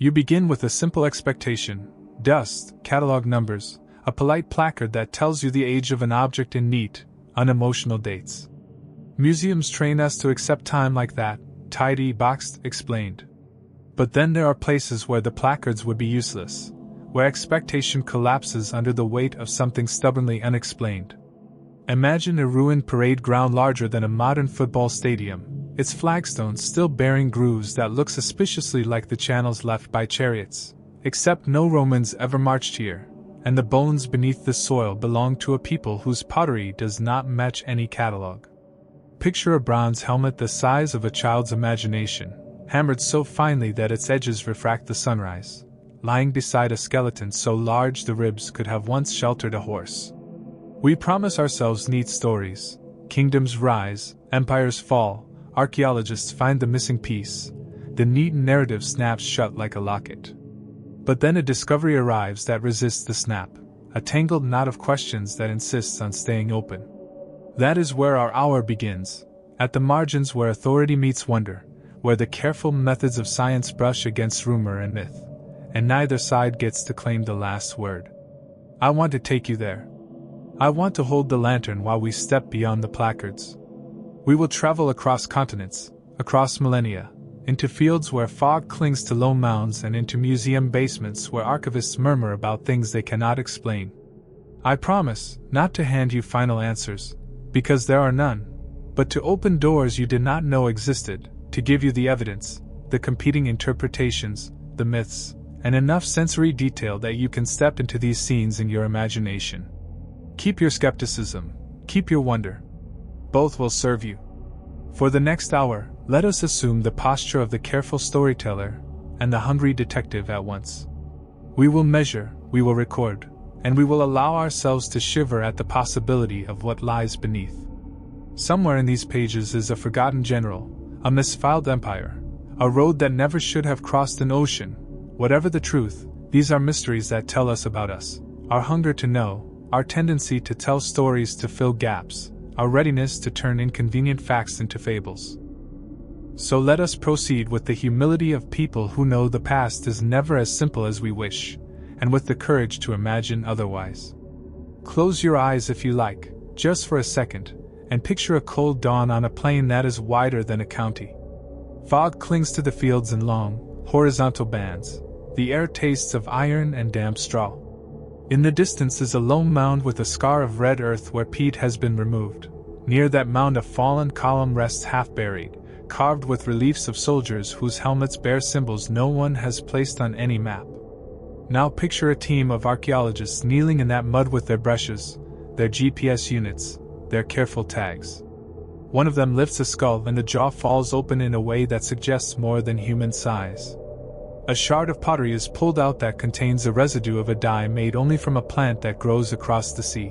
You begin with a simple expectation: dust, catalog numbers, a polite placard that tells you the age of an object in neat, unemotional dates. Museums train us to accept time like that: tidy, boxed, explained. But then there are places where the placards would be useless, where expectation collapses under the weight of something stubbornly unexplained. Imagine a ruined parade ground larger than a modern football stadium, its flagstones still bearing grooves that look suspiciously like the channels left by chariots, except no Romans ever marched here, and the bones beneath the soil belong to a people whose pottery does not match any catalog. Picture a bronze helmet the size of a child's imagination, hammered so finely that its edges refract the sunrise, lying beside a skeleton so large the ribs could have once sheltered a horse. We promise ourselves neat stories. Kingdoms rise, empires fall, archaeologists find the missing piece. The neat narrative snaps shut like a locket. But then a discovery arrives that resists the snap, a tangled knot of questions that insists on staying open. That is where our hour begins, at the margins where authority meets wonder, where the careful methods of science brush against rumor and myth, and neither side gets to claim the last word. I want to take you there. I want to hold the lantern while we step beyond the placards. We will travel across continents, across millennia, into fields where fog clings to low mounds and into museum basements where archivists murmur about things they cannot explain. I promise not to hand you final answers, because there are none, but to open doors you did not know existed, to give you the evidence, the competing interpretations, the myths, and enough sensory detail that you can step into these scenes in your imagination. Keep your skepticism, keep your wonder. Both will serve you. For the next hour, let us assume the posture of the careful storyteller and the hungry detective at once. We will measure, we will record, and we will allow ourselves to shiver at the possibility of what lies beneath. Somewhere in these pages is a forgotten general, a misfiled empire, a road that never should have crossed an ocean. Whatever the truth, these are mysteries that tell us about us, our hunger to know, our tendency to tell stories to fill gaps, our readiness to turn inconvenient facts into fables. So let us proceed with the humility of people who know the past is never as simple as we wish, and with the courage to imagine otherwise. Close your eyes if you like, just for a second, and picture a cold dawn on a plain that is wider than a county. Fog clings to the fields in long, horizontal bands. The air tastes of iron and damp straw. In the distance is a lone mound with a scar of red earth where peat has been removed. Near that mound a fallen column rests half buried, carved with reliefs of soldiers whose helmets bear symbols no one has placed on any map. Now picture a team of archaeologists kneeling in that mud with their brushes, their GPS units, their careful tags. One of them lifts a skull and the jaw falls open in a way that suggests more than human size. A shard of pottery is pulled out that contains the residue of a dye made only from a plant that grows across the sea.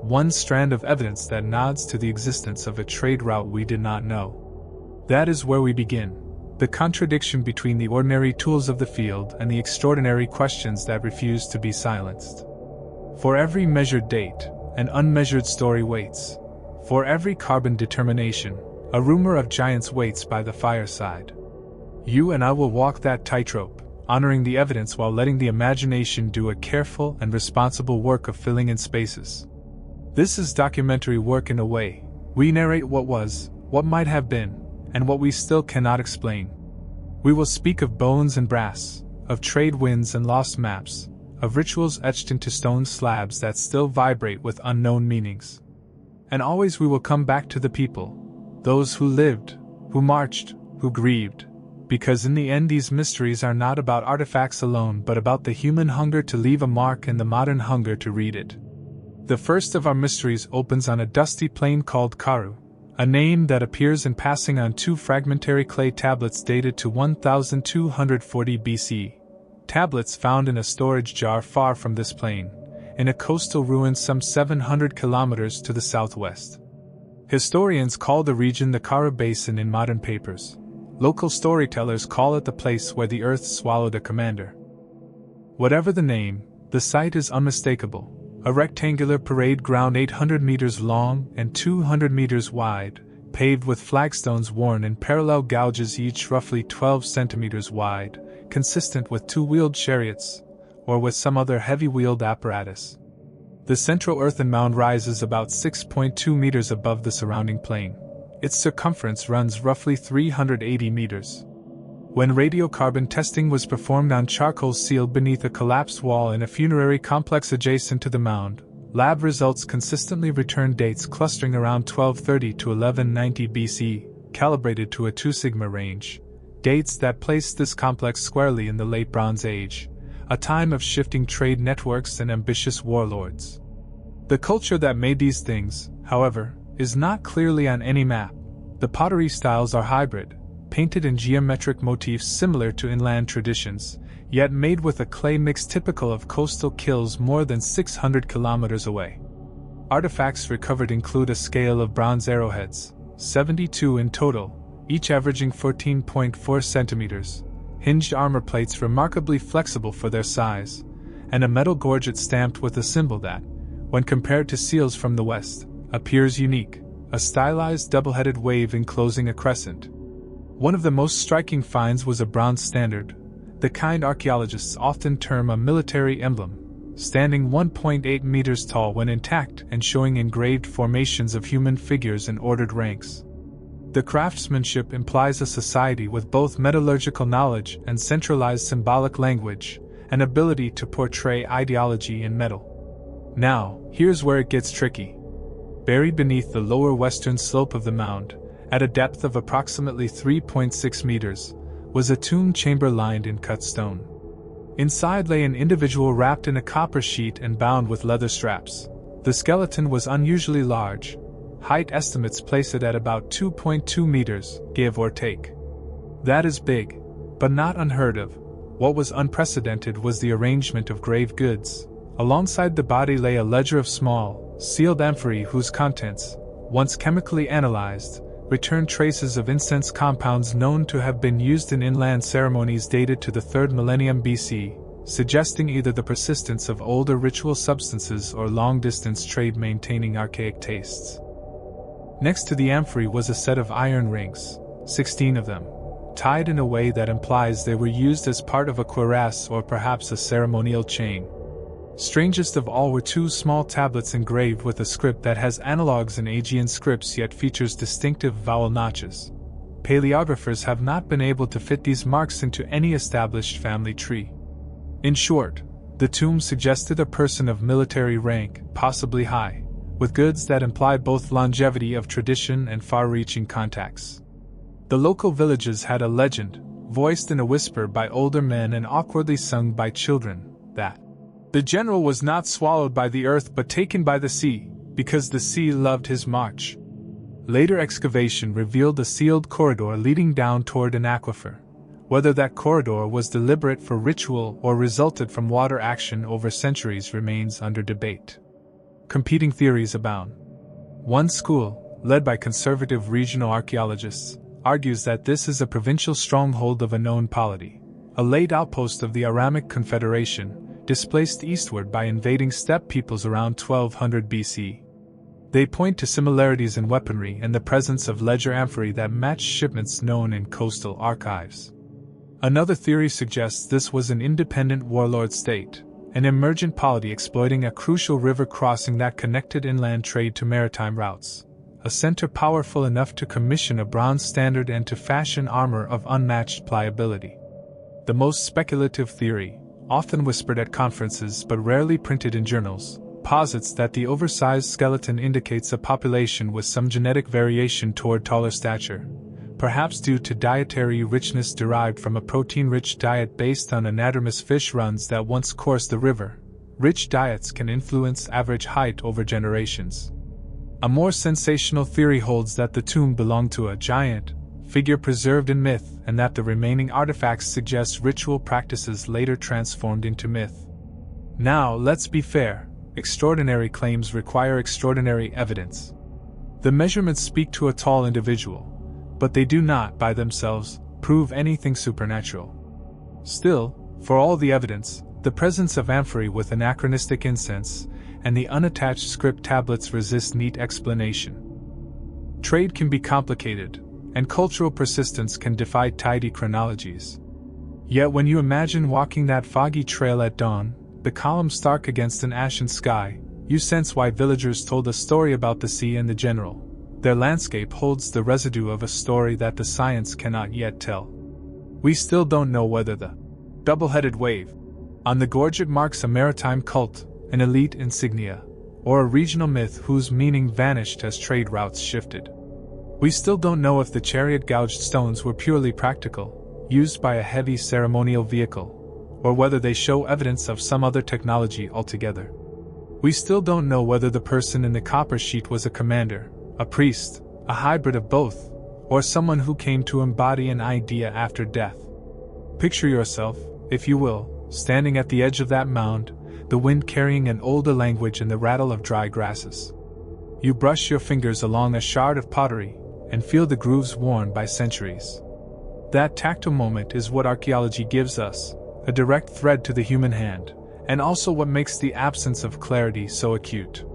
One strand of evidence that nods to the existence of a trade route we did not know. That is where we begin. The contradiction between the ordinary tools of the field and the extraordinary questions that refuse to be silenced. For every measured date, an unmeasured story waits. For every carbon determination, a rumor of giants waits by the fireside. You and I will walk that tightrope, honoring the evidence while letting the imagination do a careful and responsible work of filling in spaces. This is documentary work in a way. We narrate what was, what might have been, and what we still cannot explain. We will speak of bones and brass, of trade winds and lost maps, of rituals etched into stone slabs that still vibrate with unknown meanings. And always we will come back to the people, those who lived, who marched, who grieved, because in the end these mysteries are not about artifacts alone but about the human hunger to leave a mark and the modern hunger to read it. The first of our mysteries opens on a dusty plain called Karu, a name that appears in passing on two fragmentary clay tablets dated to 1240 BC. Tablets found in a storage jar far from this plain, in a coastal ruin some 700 kilometers to the southwest. Historians call the region the Kara Basin in modern papers. Local storytellers call it the place where the earth swallowed a commander. Whatever the name, the site is unmistakable. A rectangular parade ground 800 meters long and 200 meters wide, paved with flagstones worn in parallel gouges each roughly 12 centimeters wide, consistent with two-wheeled chariots, or with some other heavy-wheeled apparatus. The central earthen mound rises about 6.2 meters above the surrounding plain. Its circumference runs roughly 380 meters. When radiocarbon testing was performed on charcoal sealed beneath a collapsed wall in a funerary complex adjacent to the mound, lab results consistently returned dates clustering around 1230 to 1190 BC, calibrated to a 2 sigma range, dates that placed this complex squarely in the Late Bronze Age, a time of shifting trade networks and ambitious warlords. The culture that made these things, however, is not clearly on any map. The pottery styles are hybrid, painted in geometric motifs similar to inland traditions, yet made with a clay mix typical of coastal kilns more than 600 kilometers away. Artifacts recovered include a scale of bronze arrowheads, 72 in total, each averaging 14.4 centimeters, hinged armor plates remarkably flexible for their size, and a metal gorget stamped with a symbol that, when compared to seals from the west, appears unique, a stylized double-headed wave enclosing a crescent. One of the most striking finds was a bronze standard, the kind archaeologists often term a military emblem, standing 1.8 meters tall when intact and showing engraved formations of human figures in ordered ranks. The craftsmanship implies a society with both metallurgical knowledge and centralized symbolic language, an ability to portray ideology in metal. Now, here's where it gets tricky. Buried beneath the lower western slope of the mound, at a depth of approximately 3.6 meters, was a tomb chamber lined in cut stone. Inside lay an individual wrapped in a copper sheet and bound with leather straps. The skeleton was unusually large. Height estimates place it at about 2.2 meters, give or take. That is big, but not unheard of. What was unprecedented was the arrangement of grave goods. Alongside the body lay a ledger of small, sealed amphorae whose contents, once chemically analyzed, returned traces of incense compounds known to have been used in inland ceremonies dated to the 3rd millennium BC, suggesting either the persistence of older ritual substances or long-distance trade maintaining archaic tastes. Next to the amphorae was a set of iron rings, 16 of them, tied in a way that implies they were used as part of a cuirass or perhaps a ceremonial chain. Strangest of all were 2 small tablets engraved with a script that has analogues in Aegean scripts yet features distinctive vowel notches. Paleographers have not been able to fit these marks into any established family tree. In short, the tomb suggested a person of military rank, possibly high, with goods that implied both longevity of tradition and far-reaching contacts. The local villages had a legend, voiced in a whisper by older men and awkwardly sung by children, that the general was not swallowed by the earth but taken by the sea, because the sea loved his march. Later excavation revealed a sealed corridor leading down toward an aquifer. Whether that corridor was deliberate for ritual or resulted from water action over centuries remains under debate. Competing theories abound. One school, led by conservative regional archaeologists, argues that this is a provincial stronghold of a known polity, a late outpost of the Aramic Confederation, displaced eastward by invading steppe peoples around 1200 BC. They point to similarities in weaponry and the presence of ledger amphorae that match shipments known in coastal archives. Another theory suggests this was an independent warlord state, an emergent polity exploiting a crucial river crossing that connected inland trade to maritime routes, a center powerful enough to commission a bronze standard and to fashion armor of unmatched pliability. The most speculative theory, often whispered at conferences but rarely printed in journals, posits that the oversized skeleton indicates a population with some genetic variation toward taller stature, perhaps due to dietary richness derived from a protein-rich diet based on anadromous fish runs that once coursed the river. Rich diets can influence average height over generations. A more sensational theory holds that the tomb belonged to a giant, figure preserved in myth, and that the remaining artifacts suggest ritual practices later transformed into myth. Now, let's be fair, extraordinary claims require extraordinary evidence. The measurements speak to a tall individual, but they do not, by themselves, prove anything supernatural. Still, for all the evidence, the presence of amphorae with anachronistic incense and the unattached script tablets resist neat explanation. Trade can be complicated, and cultural persistence can defy tidy chronologies. Yet when you imagine walking that foggy trail at dawn, the columns stark against an ashen sky, you sense why villagers told a story about the sea in the general. Their landscape holds the residue of a story that the science cannot yet tell. We still don't know whether the double-headed wave on the gorget marks a maritime cult, an elite insignia, or a regional myth whose meaning vanished as trade routes shifted. We still don't know if the chariot-gouged stones were purely practical, used by a heavy ceremonial vehicle, or whether they show evidence of some other technology altogether. We still don't know whether the person in the copper sheet was a commander, a priest, a hybrid of both, or someone who came to embody an idea after death. Picture yourself, if you will, standing at the edge of that mound, the wind carrying an older language and the rattle of dry grasses. You brush your fingers along a shard of pottery and feel the grooves worn by centuries. That tactile moment is what archaeology gives us, a direct thread to the human hand, and also what makes the absence of clarity so acute.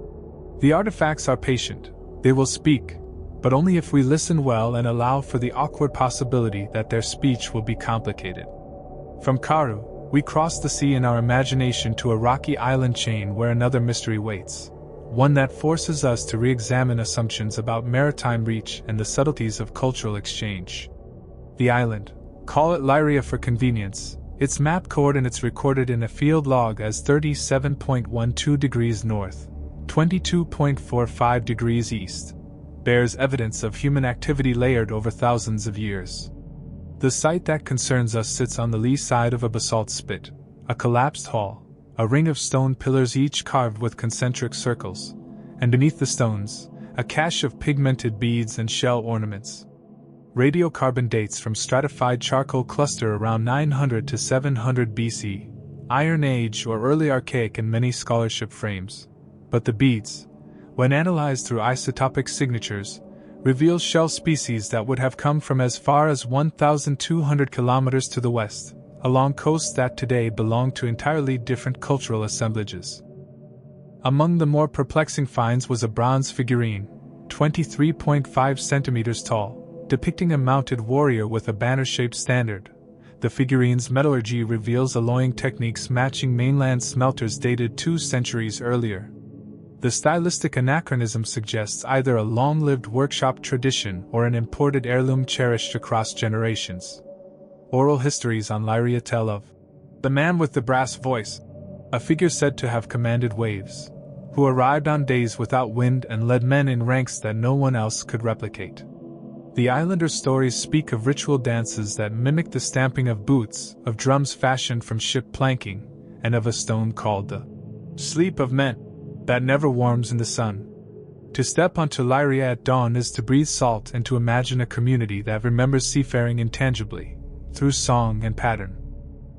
The artifacts are patient, they will speak, but only if we listen well and allow for the awkward possibility that their speech will be complicated. From Karu, we cross the sea in our imagination to a rocky island chain where another mystery waits, one that forces us to re-examine assumptions about maritime reach and the subtleties of cultural exchange. The island, call it Lyria for convenience, its map coordinates recorded in a field log as 37.12 degrees north, 22.45 degrees east, bears evidence of human activity layered over thousands of years. The site that concerns us sits on the lee side of a basalt spit, a collapsed hall, a ring of stone pillars each carved with concentric circles, and beneath the stones, a cache of pigmented beads and shell ornaments. Radiocarbon dates from stratified charcoal cluster around 900 to 700 BC, Iron Age or early Archaic in many scholarship frames, but the beads, when analyzed through isotopic signatures, reveal shell species that would have come from as far as 1,200 kilometers to the west, along coasts that today belong to entirely different cultural assemblages. Among the more perplexing finds was a bronze figurine, 23.5 centimeters tall, depicting a mounted warrior with a banner-shaped standard. The figurine's metallurgy reveals alloying techniques matching mainland smelters dated 2 centuries earlier. The stylistic anachronism suggests either a long-lived workshop tradition or an imported heirloom cherished across generations. Oral histories on Lyria tell of the man with the brass voice, a figure said to have commanded waves, who arrived on days without wind and led men in ranks that no one else could replicate. The islander stories speak of ritual dances that mimic the stamping of boots, of drums fashioned from ship planking, and of a stone called the sleep of men, that never warms in the sun. To step onto Lyria at dawn is to breathe salt and to imagine a community that remembers seafaring intangibly, through song and pattern.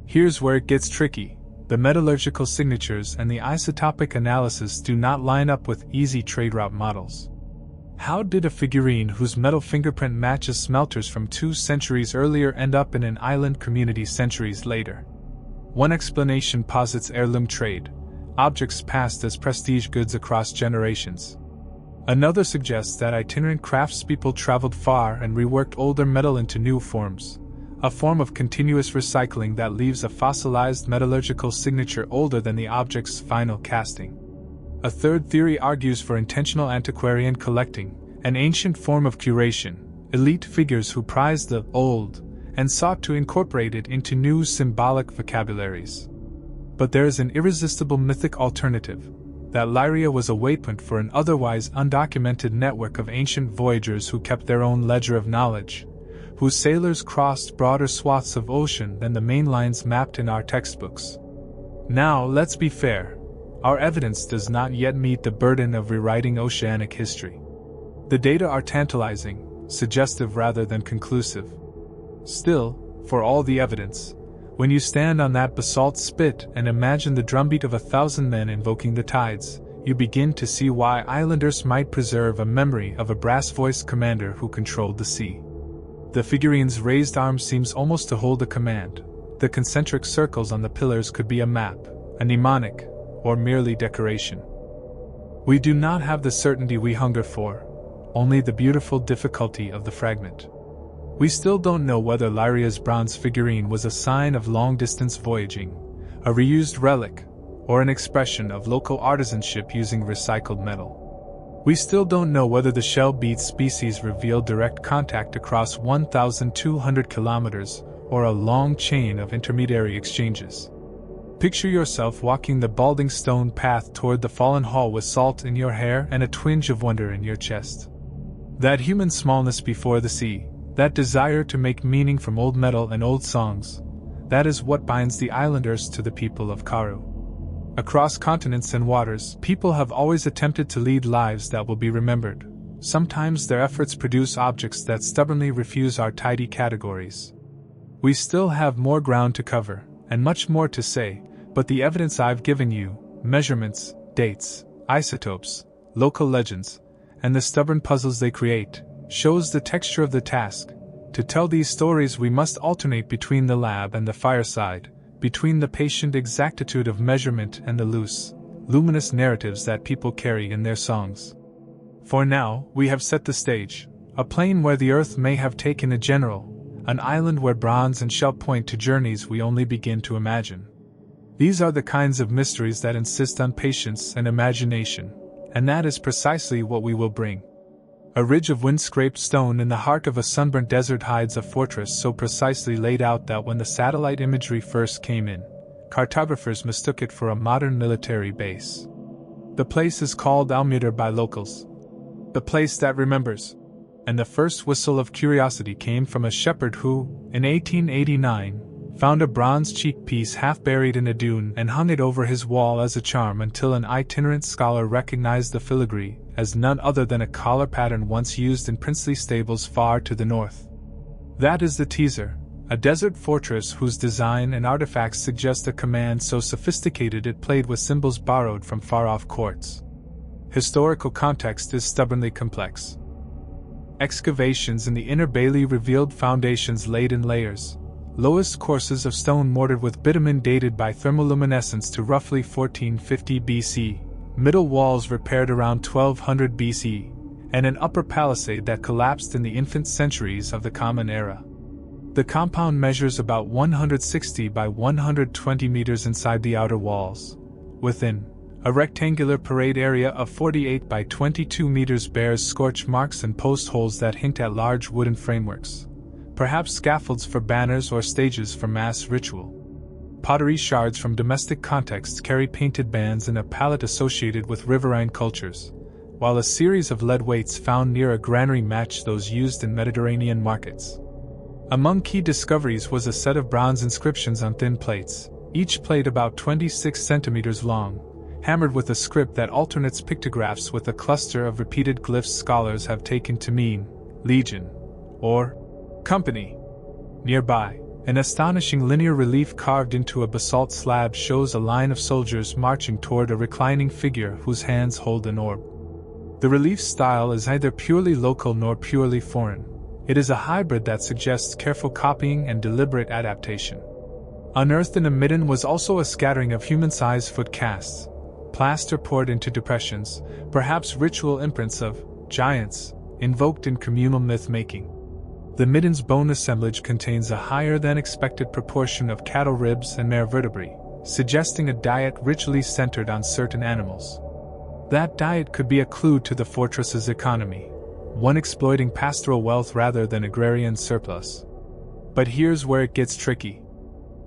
Here's where it gets tricky. The metallurgical signatures and the isotopic analysis do not line up with easy trade route models. How did a figurine whose metal fingerprint matches smelters from 2 centuries earlier end up in an island community centuries later? One explanation posits heirloom trade, objects passed as prestige goods across generations. Another suggests that itinerant craftspeople traveled far and reworked older metal into new forms, a form of continuous recycling that leaves a fossilized metallurgical signature older than the object's final casting. A third theory argues for intentional antiquarian collecting, an ancient form of curation, elite figures who prized the old and sought to incorporate it into new symbolic vocabularies. But there is an irresistible mythic alternative, that Lyria was a waypoint for an otherwise undocumented network of ancient voyagers who kept their own ledger of knowledge, whose sailors crossed broader swaths of ocean than the main lines mapped in our textbooks. Now, let's be fair, our evidence does not yet meet the burden of rewriting oceanic history. The data are tantalizing, suggestive rather than conclusive. Still, for all the evidence, when you stand on that basalt spit and imagine the drumbeat of 1,000 men invoking the tides, you begin to see why islanders might preserve a memory of a brass-voiced commander who controlled the sea. The figurine's raised arm seems almost to hold a command. The concentric circles on the pillars could be a map, a mnemonic, or merely decoration. We do not have the certainty we hunger for, only the beautiful difficulty of the fragment. We still don't know whether Lyria's bronze figurine was a sign of long-distance voyaging, a reused relic, or an expression of local artisanship using recycled metal. We still don't know whether the shell bead species revealed direct contact across 1,200 kilometers or a long chain of intermediary exchanges. Picture yourself walking the balding stone path toward the fallen hall with salt in your hair and a twinge of wonder in your chest. That human smallness before the sea, that desire to make meaning from old metal and old songs, that is what binds the islanders to the people of Karu. Across continents and waters, people have always attempted to lead lives that will be remembered. Sometimes their efforts produce objects that stubbornly refuse our tidy categories. We still have more ground to cover, and much more to say, but the evidence I've given you, measurements, dates, isotopes, local legends, and the stubborn puzzles they create, shows the texture of the task. To tell these stories we must alternate between the lab and the fireside, between the patient exactitude of measurement and the loose, luminous narratives that people carry in their songs. For now, we have set the stage, a plane where the earth may have taken a general, an island where bronze and shell point to journeys we only begin to imagine. These are the kinds of mysteries that insist on patience and imagination, and that is precisely what we will bring. A ridge of wind-scraped stone in the heart of a sunburnt desert hides a fortress so precisely laid out that when the satellite imagery first came in, cartographers mistook it for a modern military base. The place is called Almuter by locals, the place that remembers. And the first whistle of curiosity came from a shepherd who, in 1889, found a bronze cheek piece half buried in a dune and hung it over his wall as a charm until an itinerant scholar recognized the filigree as none other than a collar pattern once used in princely stables far to the north. That is the teaser, a desert fortress whose design and artifacts suggest a command so sophisticated it played with symbols borrowed from far-off courts. Historical context is stubbornly complex. Excavations in the inner bailey revealed foundations laid in layers, lowest courses of stone mortared with bitumen dated by thermoluminescence to roughly 1450 BC, middle walls repaired around 1200 BC, and an upper palisade that collapsed in the infant centuries of the Common Era. The compound measures about 160 by 120 meters inside the outer walls. Within, a rectangular parade area of 48 by 22 meters bears scorch marks and post holes that hint at large wooden frameworks, perhaps scaffolds for banners or stages for mass ritual. Pottery shards from domestic contexts carry painted bands and a palette associated with riverine cultures, while a series of lead weights found near a granary match those used in Mediterranean markets. Among key discoveries was a set of bronze inscriptions on thin plates, each plate about 26 centimeters long, hammered with a script that alternates pictographs with a cluster of repeated glyphs scholars have taken to mean legion or company. Nearby, an astonishing linear relief carved into a basalt slab shows a line of soldiers marching toward a reclining figure whose hands hold an orb. The relief style is neither purely local nor purely foreign. It is a hybrid that suggests careful copying and deliberate adaptation. Unearthed in a midden was also a scattering of human-sized foot casts, plaster poured into depressions, perhaps ritual imprints of giants, invoked in communal myth-making. The midden's bone assemblage contains a higher-than-expected proportion of cattle ribs and mare vertebrae, suggesting a diet ritually centered on certain animals. That diet could be a clue to the fortress's economy, one exploiting pastoral wealth rather than agrarian surplus. But here's where it gets tricky.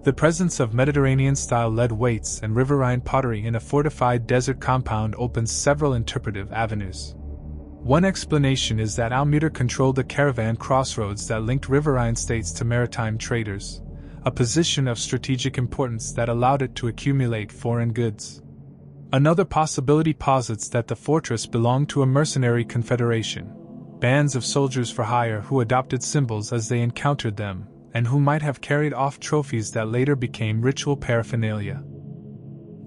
The presence of Mediterranean-style lead weights and riverine pottery in a fortified desert compound opens several interpretive avenues. One explanation is that Almuter controlled the caravan crossroads that linked riverine states to maritime traders, a position of strategic importance that allowed it to accumulate foreign goods. Another possibility posits that the fortress belonged to a mercenary confederation, bands of soldiers for hire who adopted symbols as they encountered them, and who might have carried off trophies that later became ritual paraphernalia.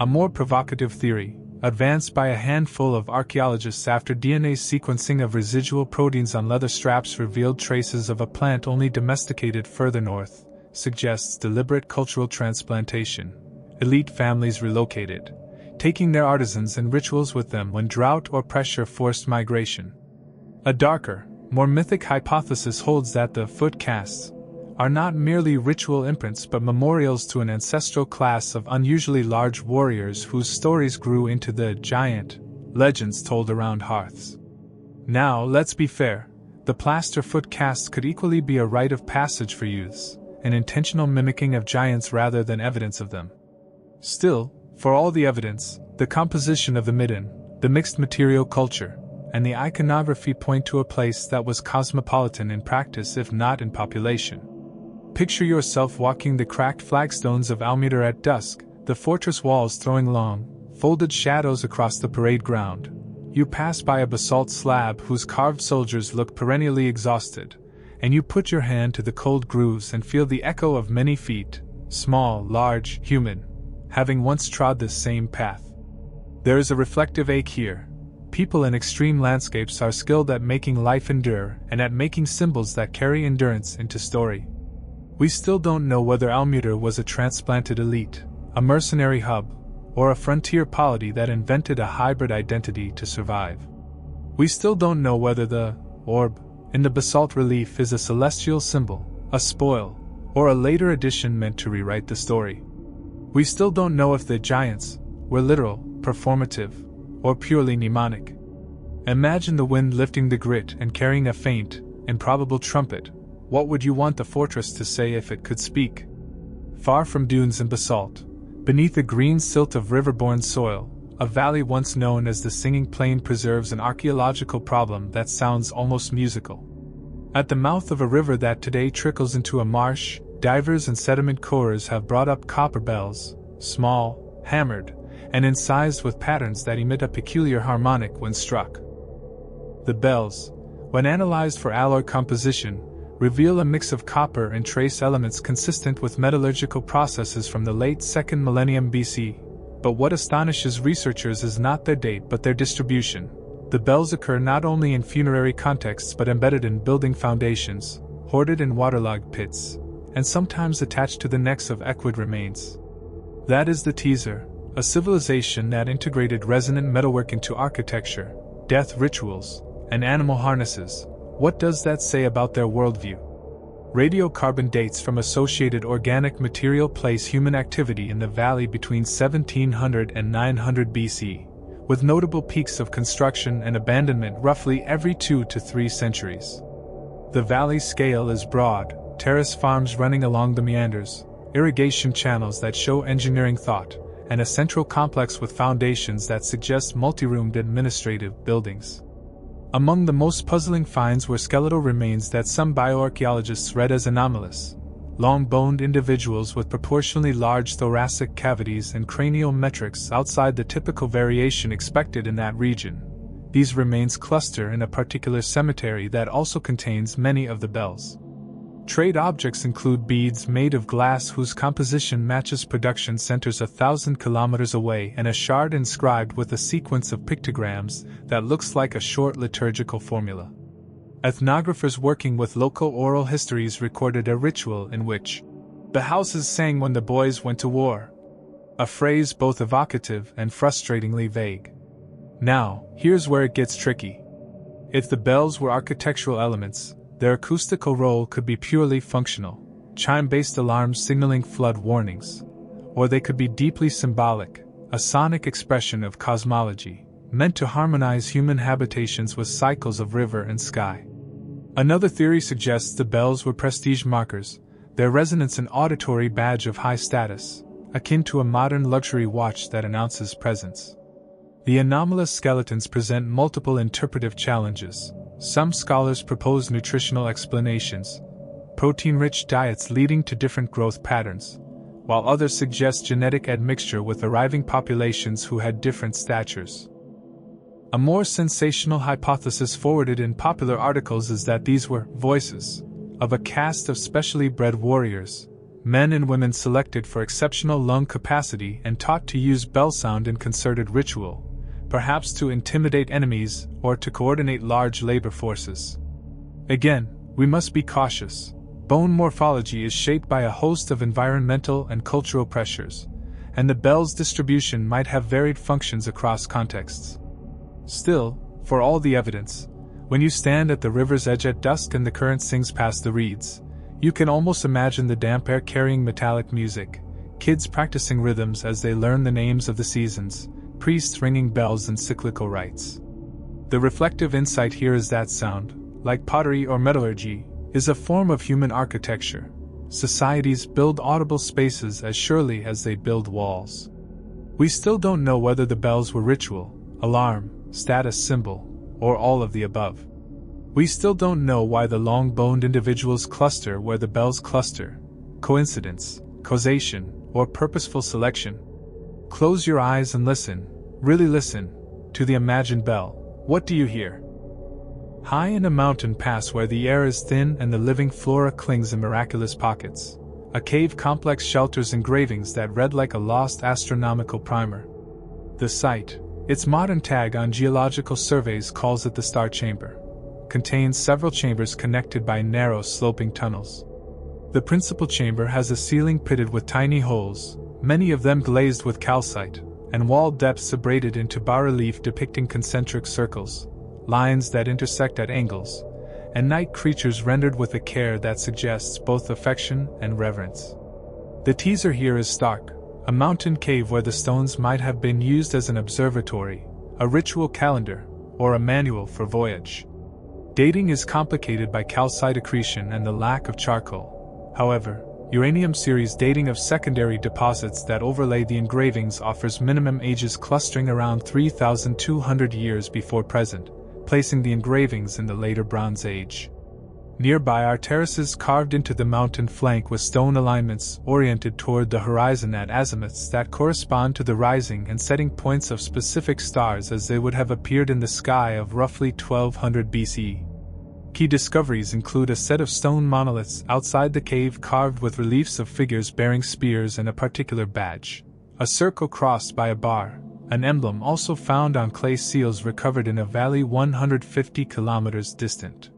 A more provocative theory, advanced by a handful of archaeologists after DNA sequencing of residual proteins on leather straps revealed traces of a plant only domesticated further north, suggests deliberate cultural transplantation. Elite families relocated, taking their artisans and rituals with them when drought or pressure forced migration. A darker, more mythic hypothesis holds that the foot casts are not merely ritual imprints but memorials to an ancestral class of unusually large warriors whose stories grew into the giant legends told around hearths. Now, let's be fair, the plaster foot casts could equally be a rite of passage for youths, an intentional mimicking of giants rather than evidence of them. Still, for all the evidence, the composition of the midden, the mixed material culture, and the iconography point to a place that was cosmopolitan in practice if not in population. Picture yourself walking the cracked flagstones of Almeda at dusk, the fortress walls throwing long, folded shadows across the parade ground. You pass by a basalt slab whose carved soldiers look perennially exhausted, and you put your hand to the cold grooves and feel the echo of many feet, small, large, human, having once trod this same path. There is a reflective ache here. People in extreme landscapes are skilled at making life endure and at making symbols that carry endurance into story. We still don't know whether Almeda was a transplanted elite, a mercenary hub, or a frontier polity that invented a hybrid identity to survive. We still don't know whether the orb in the basalt relief is a celestial symbol, a spoil, or a later addition meant to rewrite the story. We still don't know if the giants were literal, performative, or purely mnemonic. Imagine the wind lifting the grit and carrying a faint, improbable trumpet. What would you want the fortress to say if it could speak? Far from dunes and basalt, beneath the green silt of river-borne soil, a valley once known as the Singing Plain preserves an archaeological problem that sounds almost musical. At the mouth of a river that today trickles into a marsh, divers and sediment corers have brought up copper bells, small, hammered, and incised with patterns that emit a peculiar harmonic when struck. The bells, when analyzed for alloy composition, reveal a mix of copper and trace elements consistent with metallurgical processes from the late 2nd millennium BC. But what astonishes researchers is not their date but their distribution. The bells occur not only in funerary contexts but embedded in building foundations, hoarded in waterlogged pits, and sometimes attached to the necks of equid remains. That is the teaser, a civilization that integrated resonant metalwork into architecture, death rituals, and animal harnesses. What does that say about their worldview? Radiocarbon dates from associated organic material place human activity in the valley between 1700 and 900 BC, with notable peaks of construction and abandonment roughly every 2 to 3 centuries. The valley's scale is broad, terrace farms running along the meanders, irrigation channels that show engineering thought, and a central complex with foundations that suggest multi-roomed administrative buildings. Among the most puzzling finds were skeletal remains that some bioarchaeologists read as anomalous, long-boned individuals with proportionally large thoracic cavities and cranial metrics outside the typical variation expected in that region. These remains cluster in a particular cemetery that also contains many of the bells. Trade objects include beads made of glass whose composition matches production centers 1,000 kilometers away and a shard inscribed with a sequence of pictograms that looks like a short liturgical formula. Ethnographers working with local oral histories recorded a ritual in which the houses sang when the boys went to war, a phrase both evocative and frustratingly vague. Now, here's where it gets tricky. If the bells were architectural elements, their acoustical role could be purely functional, chime-based alarms signaling flood warnings, or they could be deeply symbolic, a sonic expression of cosmology, meant to harmonize human habitations with cycles of river and sky. Another theory suggests the bells were prestige markers, their resonance an auditory badge of high status, akin to a modern luxury watch that announces presence. The anomalous skeletons present multiple interpretive challenges. Some scholars propose nutritional explanations, protein-rich diets leading to different growth patterns, while others suggest genetic admixture with arriving populations who had different statures. A more sensational hypothesis forwarded in popular articles is that these were voices of a caste of specially bred warriors, men and women selected for exceptional lung capacity and taught to use bell sound in concerted ritual, perhaps to intimidate enemies or to coordinate large labor forces. Again, we must be cautious. Bone morphology is shaped by a host of environmental and cultural pressures, and the bell's distribution might have varied functions across contexts. Still, for all the evidence, When you stand at the river's edge at dusk and the current sings past the reeds, you can almost imagine the damp air carrying metallic music, kids practicing rhythms as they learn the names of the seasons, priests ringing bells and cyclical rites. The reflective insight here is that sound, like pottery or metallurgy, is a form of human architecture. Societies build audible spaces as surely as they build walls. We still don't know whether the bells were ritual, alarm, status symbol, or all of the above. We still don't know why the long-boned individuals cluster where the bells cluster. Coincidence, causation, or purposeful selection? Close your eyes and listen, really listen, to the imagined bell. What do you hear? High in a mountain pass where the air is thin and the living flora clings in miraculous pockets, a cave complex shelters engravings that read like a lost astronomical primer. The site, its modern tag on geological surveys calls it the Star Chamber, contains several chambers connected by narrow sloping tunnels. The principal chamber has a ceiling pitted with tiny holes, many of them glazed with calcite, and wall depths abraded into bas-relief depicting concentric circles, lines that intersect at angles, and night creatures rendered with a care that suggests both affection and reverence. The teaser here is stark, a mountain cave where the stones might have been used as an observatory, a ritual calendar, or a manual for voyage. Dating is complicated by calcite accretion and the lack of charcoal. However, uranium series dating of secondary deposits that overlay the engravings offers minimum ages clustering around 3,200 years before present, placing the engravings in the later Bronze Age. Nearby are terraces carved into the mountain flank with stone alignments oriented toward the horizon at azimuths that correspond to the rising and setting points of specific stars as they would have appeared in the sky of roughly 1200 BCE. Key discoveries include a set of stone monoliths outside the cave carved with reliefs of figures bearing spears and a particular badge, a circle crossed by a bar, an emblem also found on clay seals recovered in a valley 150 kilometers distant.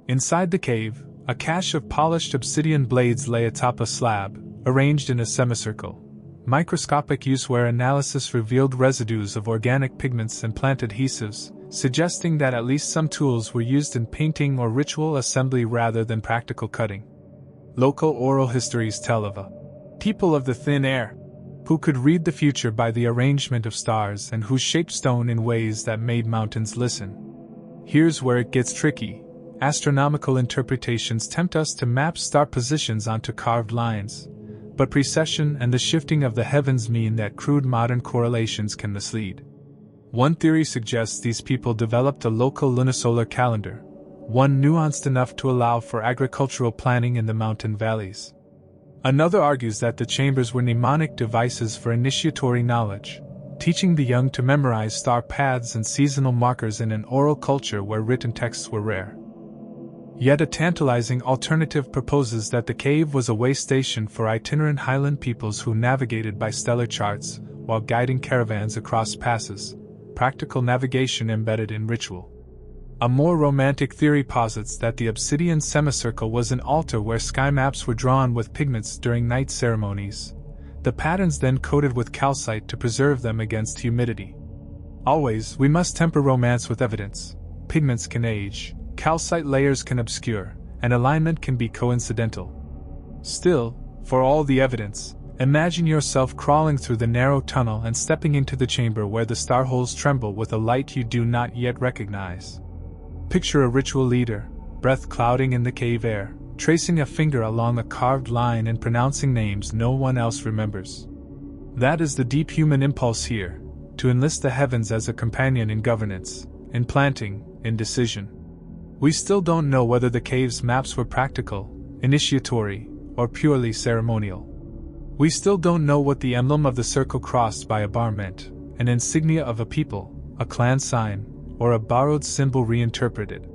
Inside the cave, a cache of polished obsidian blades lay atop a slab, arranged in a semicircle. Microscopic use where analysis revealed residues of organic pigments and plant adhesives, suggesting that at least some tools were used in painting or ritual assembly rather than practical cutting. Local oral histories tell of a people of the thin air, who could read the future by the arrangement of stars and who shaped stone in ways that made mountains listen. Here's where it gets tricky. Astronomical interpretations tempt us to map star positions onto carved lines, but precession and the shifting of the heavens mean that crude modern correlations can mislead. One theory suggests these people developed a local lunisolar calendar, one nuanced enough to allow for agricultural planning in the mountain valleys. Another argues that the chambers were mnemonic devices for initiatory knowledge, teaching the young to memorize star paths and seasonal markers in an oral culture where written texts were rare. Yet a tantalizing alternative proposes that the cave was a way station for itinerant highland peoples who navigated by stellar charts while guiding caravans across passes, practical navigation embedded in ritual. A more romantic theory posits that the obsidian semicircle was an altar where sky maps were drawn with pigments during night ceremonies, the patterns then coated with calcite to preserve them against humidity. Always, we must temper romance with evidence. Pigments can age, calcite layers can obscure, and alignment can be coincidental. Still, for all the evidence, imagine yourself crawling through the narrow tunnel and stepping into the chamber where the star holes tremble with a light you do not yet recognize. Picture a ritual leader, breath clouding in the cave air, tracing a finger along a carved line and pronouncing names no one else remembers. That is the deep human impulse here, to enlist the heavens as a companion in governance, in planting, in decision. We still don't know whether the cave's maps were practical, initiatory, or purely ceremonial. We still don't know what the emblem of the circle crossed by a bar meant, an insignia of a people, a clan sign, or a borrowed symbol reinterpreted.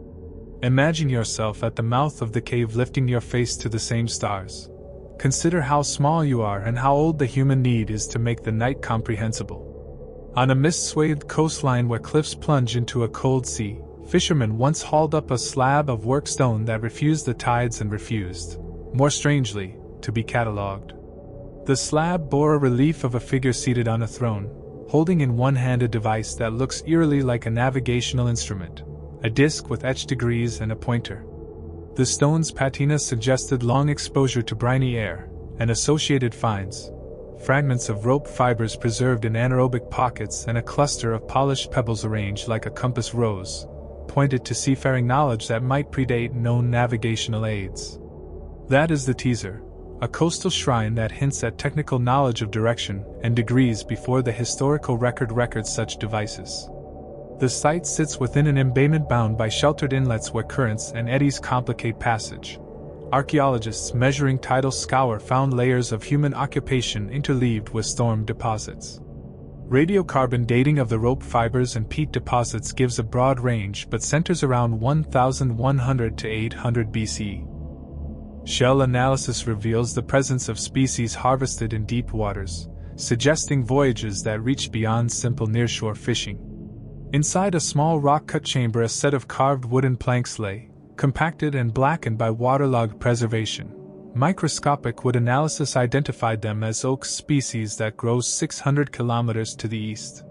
Imagine yourself at the mouth of the cave lifting your face to the same stars. Consider how small you are and how old the human need is to make the night comprehensible. On a mist-swathed coastline where cliffs plunge into a cold sea, fishermen once hauled up a slab of work stone that refused the tides and refused, more strangely, to be catalogued. The slab bore a relief of a figure seated on a throne, holding in one hand a device that looks eerily like a navigational instrument, a disc with etched degrees and a pointer. The stone's patina suggested long exposure to briny air, and associated finds, fragments of rope fibers preserved in anaerobic pockets and a cluster of polished pebbles arranged like a compass rose, pointed to seafaring knowledge that might predate known navigational aids. That is the teaser, a coastal shrine that hints at technical knowledge of direction and degrees before the historical record records such devices. The site sits within an embayment bound by sheltered inlets where currents and eddies complicate passage. Archaeologists measuring tidal scour found layers of human occupation interleaved with storm deposits. Radiocarbon dating of the rope fibers and peat deposits gives a broad range but centers around 1100 to 800 BC. Shell analysis reveals the presence of species harvested in deep waters, suggesting voyages that reach beyond simple nearshore fishing. Inside a small rock-cut chamber, a set of carved wooden planks lay, compacted and blackened by waterlogged preservation. Microscopic wood analysis identified them as oak species that grows 600 kilometers to the east.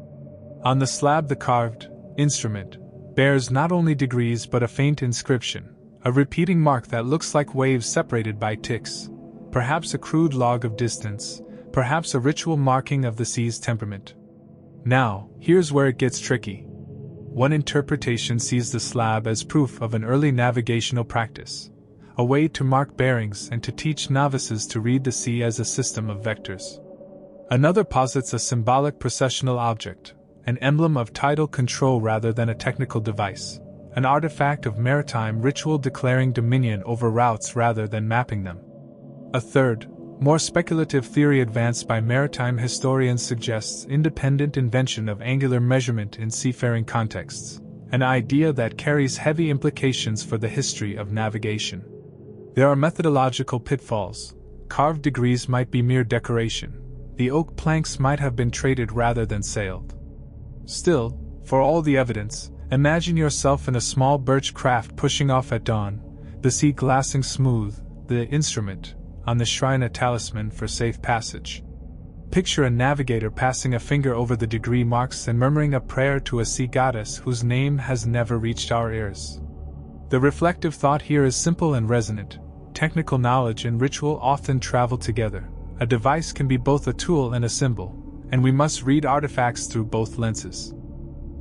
On the slab, the carved instrument bears not only degrees but a faint inscription, a repeating mark that looks like waves separated by ticks, perhaps a crude log of distance, perhaps a ritual marking of the sea's temperament. Now, here's where it gets tricky. One interpretation sees the slab as proof of an early navigational practice, a way to mark bearings and to teach novices to read the sea as a system of vectors. Another posits a symbolic processional object, an emblem of tidal control rather than a technical device, an artifact of maritime ritual declaring dominion over routes rather than mapping them. A third, more speculative theory advanced by maritime historians suggests independent invention of angular measurement in seafaring contexts, an idea that carries heavy implications for the history of navigation. There are methodological pitfalls. Carved degrees might be mere decoration. The oak planks might have been traded rather than sailed. Still, for all the evidence, imagine yourself in a small birch craft pushing off at dawn, the sea glassing smooth, the instrument on the shrine a talisman for safe passage. Picture a navigator passing a finger over the degree marks and murmuring a prayer to a sea goddess whose name has never reached our ears. The reflective thought here is simple and resonant. Technical knowledge and ritual often travel together. A device can be both a tool and a symbol, and we must read artifacts through both lenses.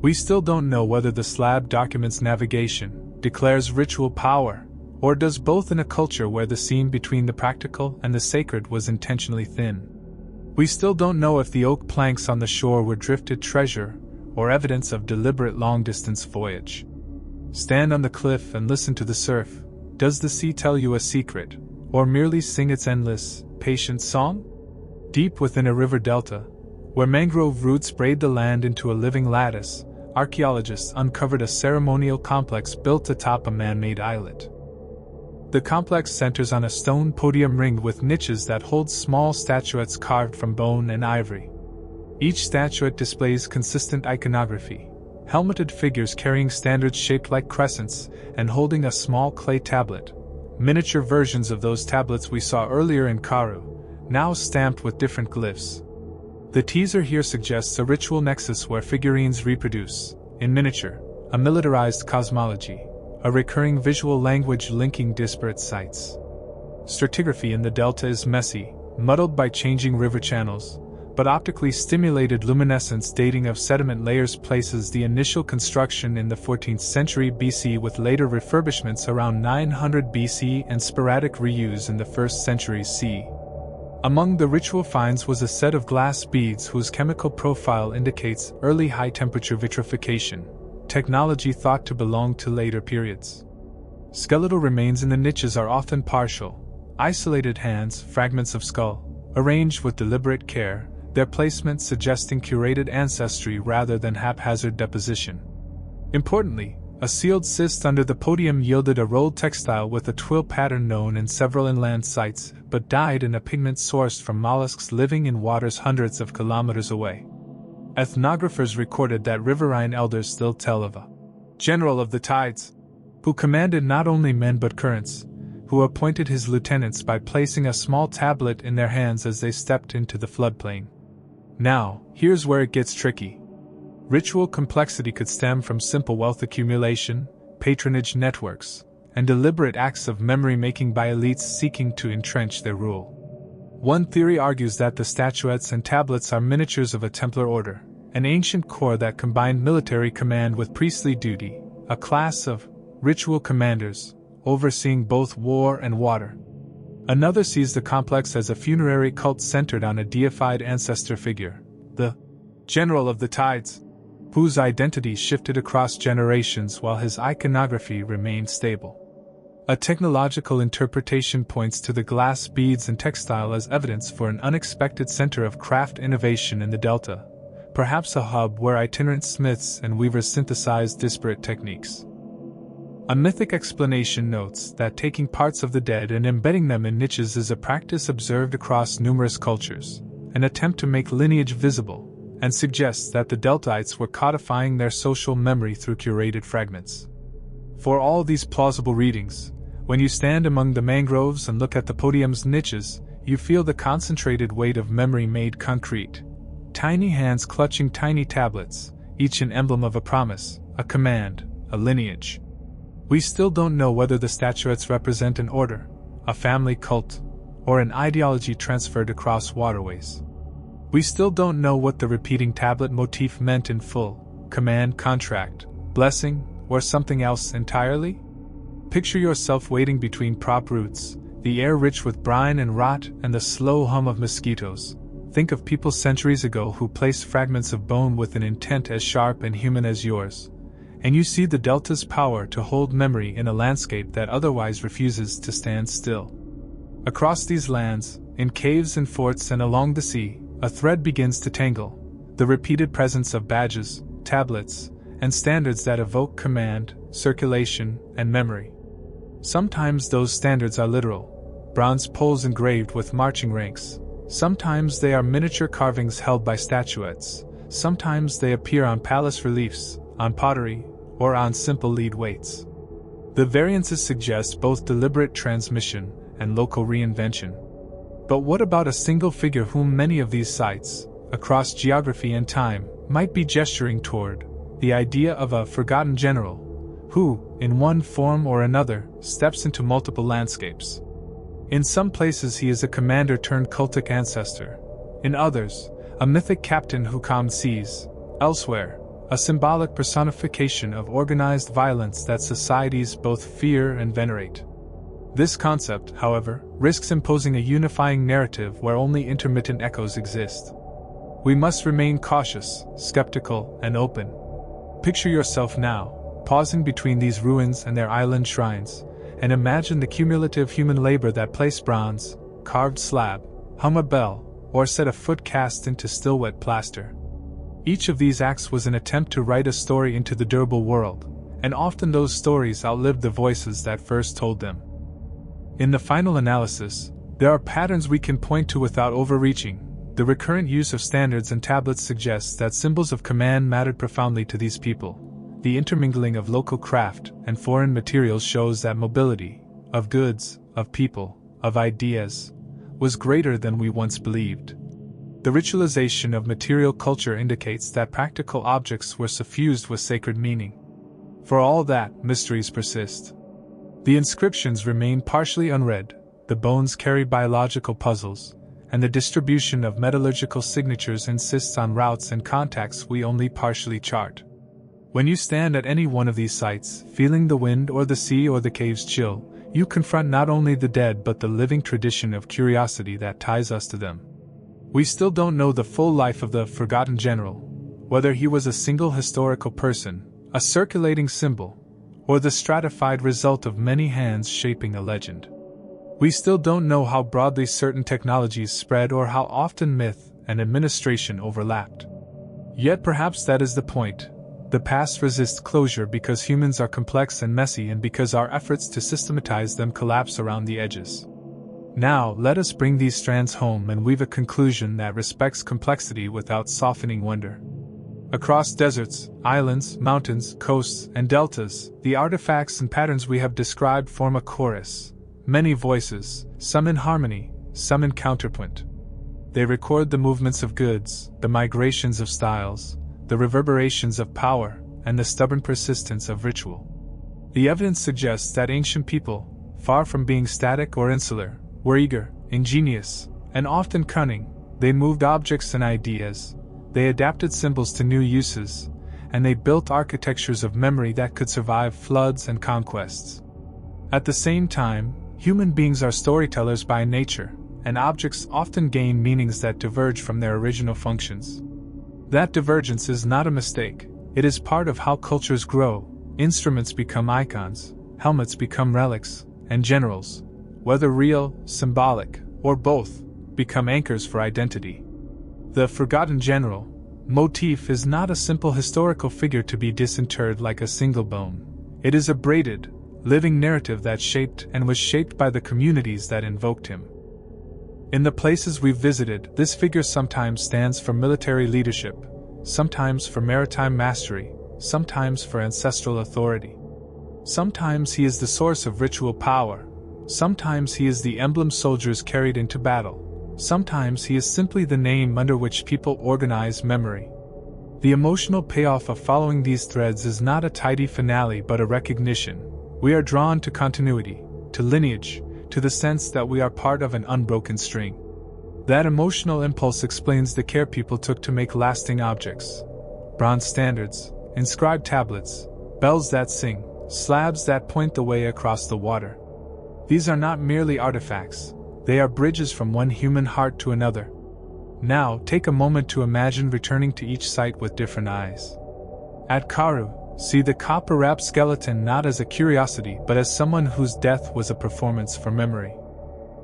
We still don't know whether the slab documents navigation, declares ritual power, or does both in a culture where the seam between the practical and the sacred was intentionally thin. We still don't know if the oak planks on the shore were drifted treasure or evidence of deliberate long-distance voyage. Stand on the cliff and listen to the surf. Does the sea tell you a secret, or merely sing its endless, patient song? Deep within a river delta, where mangrove roots braid the land into a living lattice, archaeologists uncovered a ceremonial complex built atop a man-made islet. The complex centers on a stone podium ringed with niches that hold small statuettes carved from bone and ivory. Each statuette displays consistent iconography, helmeted figures carrying standards shaped like crescents and holding a small clay tablet, miniature versions of those tablets we saw earlier in Karu, now stamped with different glyphs. The teaser here suggests a ritual nexus where figurines reproduce, in miniature, a militarized cosmology, a recurring visual language linking disparate sites. Stratigraphy in the delta is messy, muddled by changing river channels, but optically stimulated luminescence dating of sediment layers places the initial construction in the 14th century BC with later refurbishments around 900 BC and sporadic reuse in the 1st century CE. Among the ritual finds was a set of glass beads whose chemical profile indicates early high-temperature vitrification, technology thought to belong to later periods. Skeletal remains in the niches are often partial, isolated hands, fragments of skull, arranged with deliberate care, their placement suggesting curated ancestry rather than haphazard deposition. Importantly, a sealed cyst under the podium yielded a rolled textile with a twill pattern known in several inland sites, but dyed in a pigment sourced from mollusks living in waters hundreds of kilometers away. Ethnographers recorded that riverine elders still tell of a general of the tides, who commanded not only men but currents, who appointed his lieutenants by placing a small tablet in their hands as they stepped into the floodplain. Now, here's where it gets tricky. Ritual complexity could stem from simple wealth accumulation, patronage networks, and deliberate acts of memory-making by elites seeking to entrench their rule. One theory argues that the statuettes and tablets are miniatures of a Templar order, an ancient corps that combined military command with priestly duty, a class of ritual commanders, overseeing both war and water. Another sees the complex as a funerary cult centered on a deified ancestor figure, the General of the Tides, whose identity shifted across generations while his iconography remained stable. A technological interpretation points to the glass beads and textile as evidence for an unexpected center of craft innovation in the Delta, perhaps a hub where itinerant smiths and weavers synthesized disparate techniques. A mythic explanation notes that taking parts of the dead and embedding them in niches is a practice observed across numerous cultures, an attempt to make lineage visible, and suggests that the Deltites were codifying their social memory through curated fragments. For all these plausible readings, when you stand among the mangroves and look at the podium's niches, you feel the concentrated weight of memory made concrete. Tiny hands clutching tiny tablets, each an emblem of a promise, a command, a lineage. We still don't know whether the statuettes represent an order, a family cult, or an ideology transferred across waterways. We still don't know what the repeating tablet motif meant in full: command, contract, blessing, or something else entirely? Picture yourself waiting between prop roots, the air rich with brine and rot and the slow hum of mosquitoes. Think of people centuries ago who placed fragments of bone with an intent as sharp and human as yours, and you see the Delta's power to hold memory in a landscape that otherwise refuses to stand still. Across these lands, in caves and forts and along the sea, a thread begins to tangle: the repeated presence of badges, tablets, and standards that evoke command, circulation, and memory. Sometimes those standards are literal, bronze poles engraved with marching ranks. Sometimes they are miniature carvings held by statuettes. Sometimes they appear on palace reliefs, on pottery, or on simple lead weights. The variances suggest both deliberate transmission and local reinvention. But what about a single figure whom many of these sites, across geography and time, might be gesturing toward? The idea of a forgotten general, who, in one form or another, steps into multiple landscapes. In some places he is a commander turned cultic ancestor. In others, a mythic captain who calmed seas. Elsewhere, a symbolic personification of organized violence that societies both fear and venerate. This concept, however, risks imposing a unifying narrative where only intermittent echoes exist. We must remain cautious, skeptical, and open. Picture yourself now, pausing between these ruins and their island shrines, and imagine the cumulative human labor that placed bronze, carved slab, hung a bell, or set a foot cast into still wet plaster. Each of these acts was an attempt to write a story into the durable world, and often those stories outlived the voices that first told them. In the final analysis, there are patterns we can point to without overreaching. The recurrent use of standards and tablets suggests that symbols of command mattered profoundly to these people. The intermingling of local craft and foreign materials shows that mobility, of goods, of people, of ideas, was greater than we once believed. The ritualization of material culture indicates that practical objects were suffused with sacred meaning. For all that, mysteries persist. The inscriptions remain partially unread, the bones carry biological puzzles, and the distribution of metallurgical signatures insists on routes and contacts we only partially chart. When you stand at any one of these sites, feeling the wind or the sea or the cave's chill, you confront not only the dead but the living tradition of curiosity that ties us to them. We still don't know the full life of the forgotten general, whether he was a single historical person, a circulating symbol, or the stratified result of many hands shaping a legend. We still don't know how broadly certain technologies spread or how often myth and administration overlapped. Yet perhaps that is the point. The past resists closure because humans are complex and messy and because our efforts to systematize them collapse around the edges. Now, let us bring these strands home and weave a conclusion that respects complexity without softening wonder. Across deserts, islands, mountains, coasts, and deltas, the artifacts and patterns we have described form a chorus. Many voices, some in harmony, some in counterpoint. They record the movements of goods, the migrations of styles, the reverberations of power, and the stubborn persistence of ritual. The evidence suggests that ancient people, far from being static or insular, were eager, ingenious, and often cunning. They moved objects and ideas, they adapted symbols to new uses, and they built architectures of memory that could survive floods and conquests. At the same time, human beings are storytellers by nature, and objects often gain meanings that diverge from their original functions. That divergence is not a mistake, it is part of how cultures grow. Instruments become icons, helmets become relics, and generals, whether real, symbolic, or both, become anchors for identity. The forgotten general motif is not a simple historical figure to be disinterred like a single bone. It is a braided, living narrative that shaped and was shaped by the communities that invoked him. In the places we've visited, this figure sometimes stands for military leadership, sometimes for maritime mastery, sometimes for ancestral authority. Sometimes he is the source of ritual power, sometimes he is the emblem soldiers carried into battle, sometimes he is simply the name under which people organize memory. The emotional payoff of following these threads is not a tidy finale but a recognition. We are drawn to continuity, to lineage, to the sense that we are part of an unbroken string. That emotional impulse explains the care people took to make lasting objects. Bronze standards, inscribed tablets, bells that sing, slabs that point the way across the water. These are not merely artifacts, they are bridges from one human heart to another. Now, take a moment to imagine returning to each site with different eyes. At Karu, see the copper-wrapped skeleton not as a curiosity but as someone whose death was a performance for memory.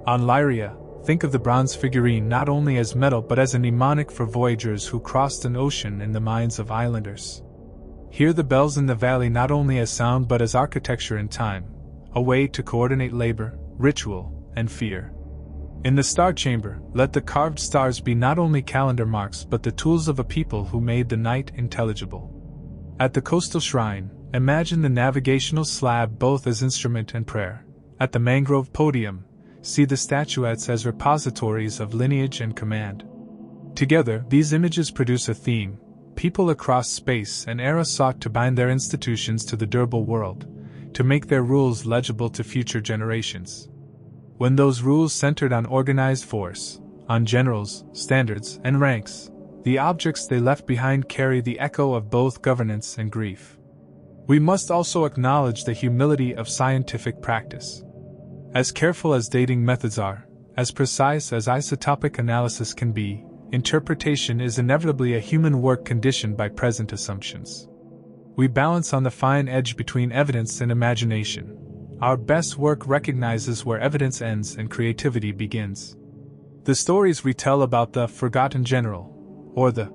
On Lyria, think of the bronze figurine not only as metal but as a mnemonic for voyagers who crossed an ocean in the minds of islanders. Hear the bells in the valley not only as sound but as architecture in time, a way to coordinate labor, ritual, and fear. In the star chamber, let the carved stars be not only calendar marks but the tools of a people who made the night intelligible. At the coastal shrine, imagine the navigational slab both as instrument and prayer. At the mangrove podium, see the statuettes as repositories of lineage and command. Together, these images produce a theme. People across space and era sought to bind their institutions to the durable world, to make their rules legible to future generations. When those rules centered on organized force, on generals, standards, and ranks, the objects they left behind carry the echo of both governance and grief. We must also acknowledge the humility of scientific practice. As careful as dating methods are, as precise as isotopic analysis can be, interpretation is inevitably a human work conditioned by present assumptions. We balance on the fine edge between evidence and imagination. Our best work recognizes where evidence ends and creativity begins. The stories we tell about the forgotten general, or the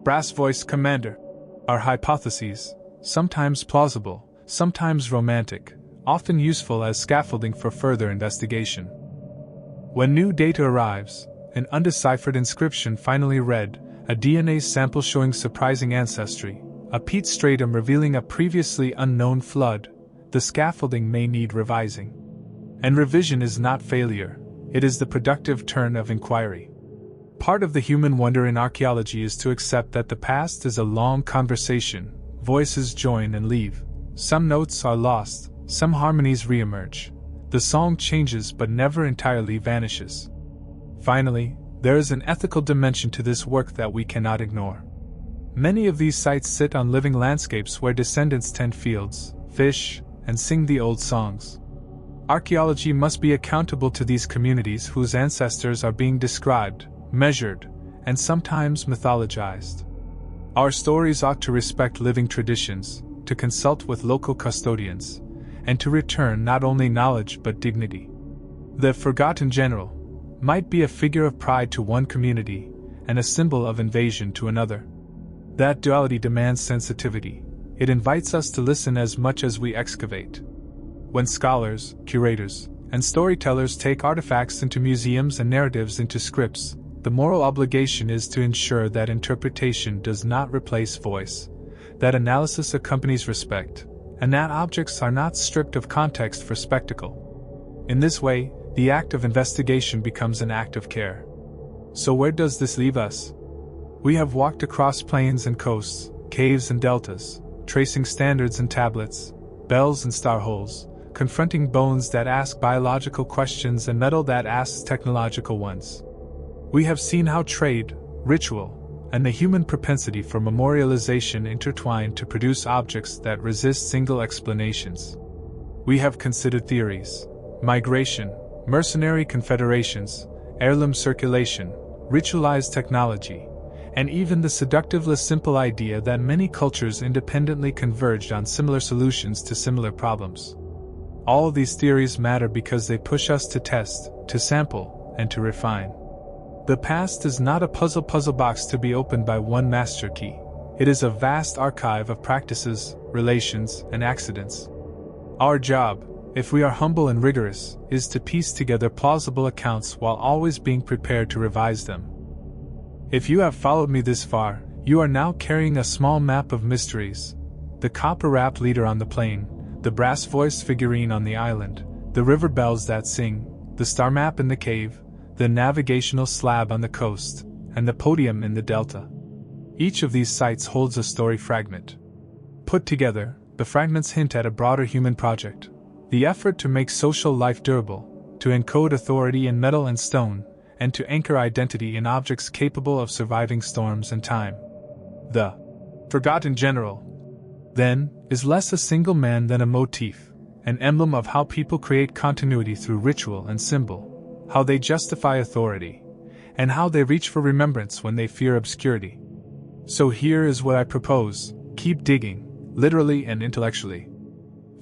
brass-voiced commander, are hypotheses, sometimes plausible, sometimes romantic, often useful as scaffolding for further investigation. When new data arrives, an undeciphered inscription finally read, a DNA sample showing surprising ancestry, a peat stratum revealing a previously unknown flood, the scaffolding may need revising. And revision is not failure, it is the productive turn of inquiry. Part of the human wonder in archaeology is to accept that the past is a long conversation, voices join and leave, some notes are lost, some harmonies reemerge, the song changes but never entirely vanishes. Finally, there is an ethical dimension to this work that we cannot ignore. Many of these sites sit on living landscapes where descendants tend fields, fish, and sing the old songs. Archaeology must be accountable to these communities whose ancestors are being described, measured, and sometimes mythologized. Our stories ought to respect living traditions, to consult with local custodians, and to return not only knowledge but dignity. The forgotten general might be a figure of pride to one community, and a symbol of invasion to another. That duality demands sensitivity. It invites us to listen as much as we excavate. When scholars, curators, and storytellers take artifacts into museums and narratives into scripts, the moral obligation is to ensure that interpretation does not replace voice, that analysis accompanies respect, and that objects are not stripped of context for spectacle. In this way, the act of investigation becomes an act of care. So where does this leave us? We have walked across plains and coasts, caves and deltas, tracing standards and tablets, bells and star holes, confronting bones that ask biological questions and metal that asks technological ones. We have seen how trade, ritual, and the human propensity for memorialization intertwine to produce objects that resist single explanations. We have considered theories: migration, mercenary confederations, heirloom circulation, ritualized technology, and even the seductively simple idea that many cultures independently converged on similar solutions to similar problems. All these theories matter because they push us to test, to sample, and to refine. The past is not a puzzle box to be opened by one master key. It is a vast archive of practices, relations, and accidents. Our job, if we are humble and rigorous, is to piece together plausible accounts while always being prepared to revise them. If you have followed me this far, you are now carrying a small map of mysteries: the copper-wrapped leader on the plain, the brass-voiced figurine on the island, the river bells that sing, the star map in the cave, the navigational slab on the coast, and the podium in the delta. Each of these sites holds a story fragment. Put together, the fragments hint at a broader human project: the effort to make social life durable, to encode authority in metal and stone, and to anchor identity in objects capable of surviving storms and time. The forgotten general, then, is less a single man than a motif, an emblem of how people create continuity through ritual and symbol, how they justify authority, and how they reach for remembrance when they fear obscurity. So here is what I propose: keep digging, literally and intellectually.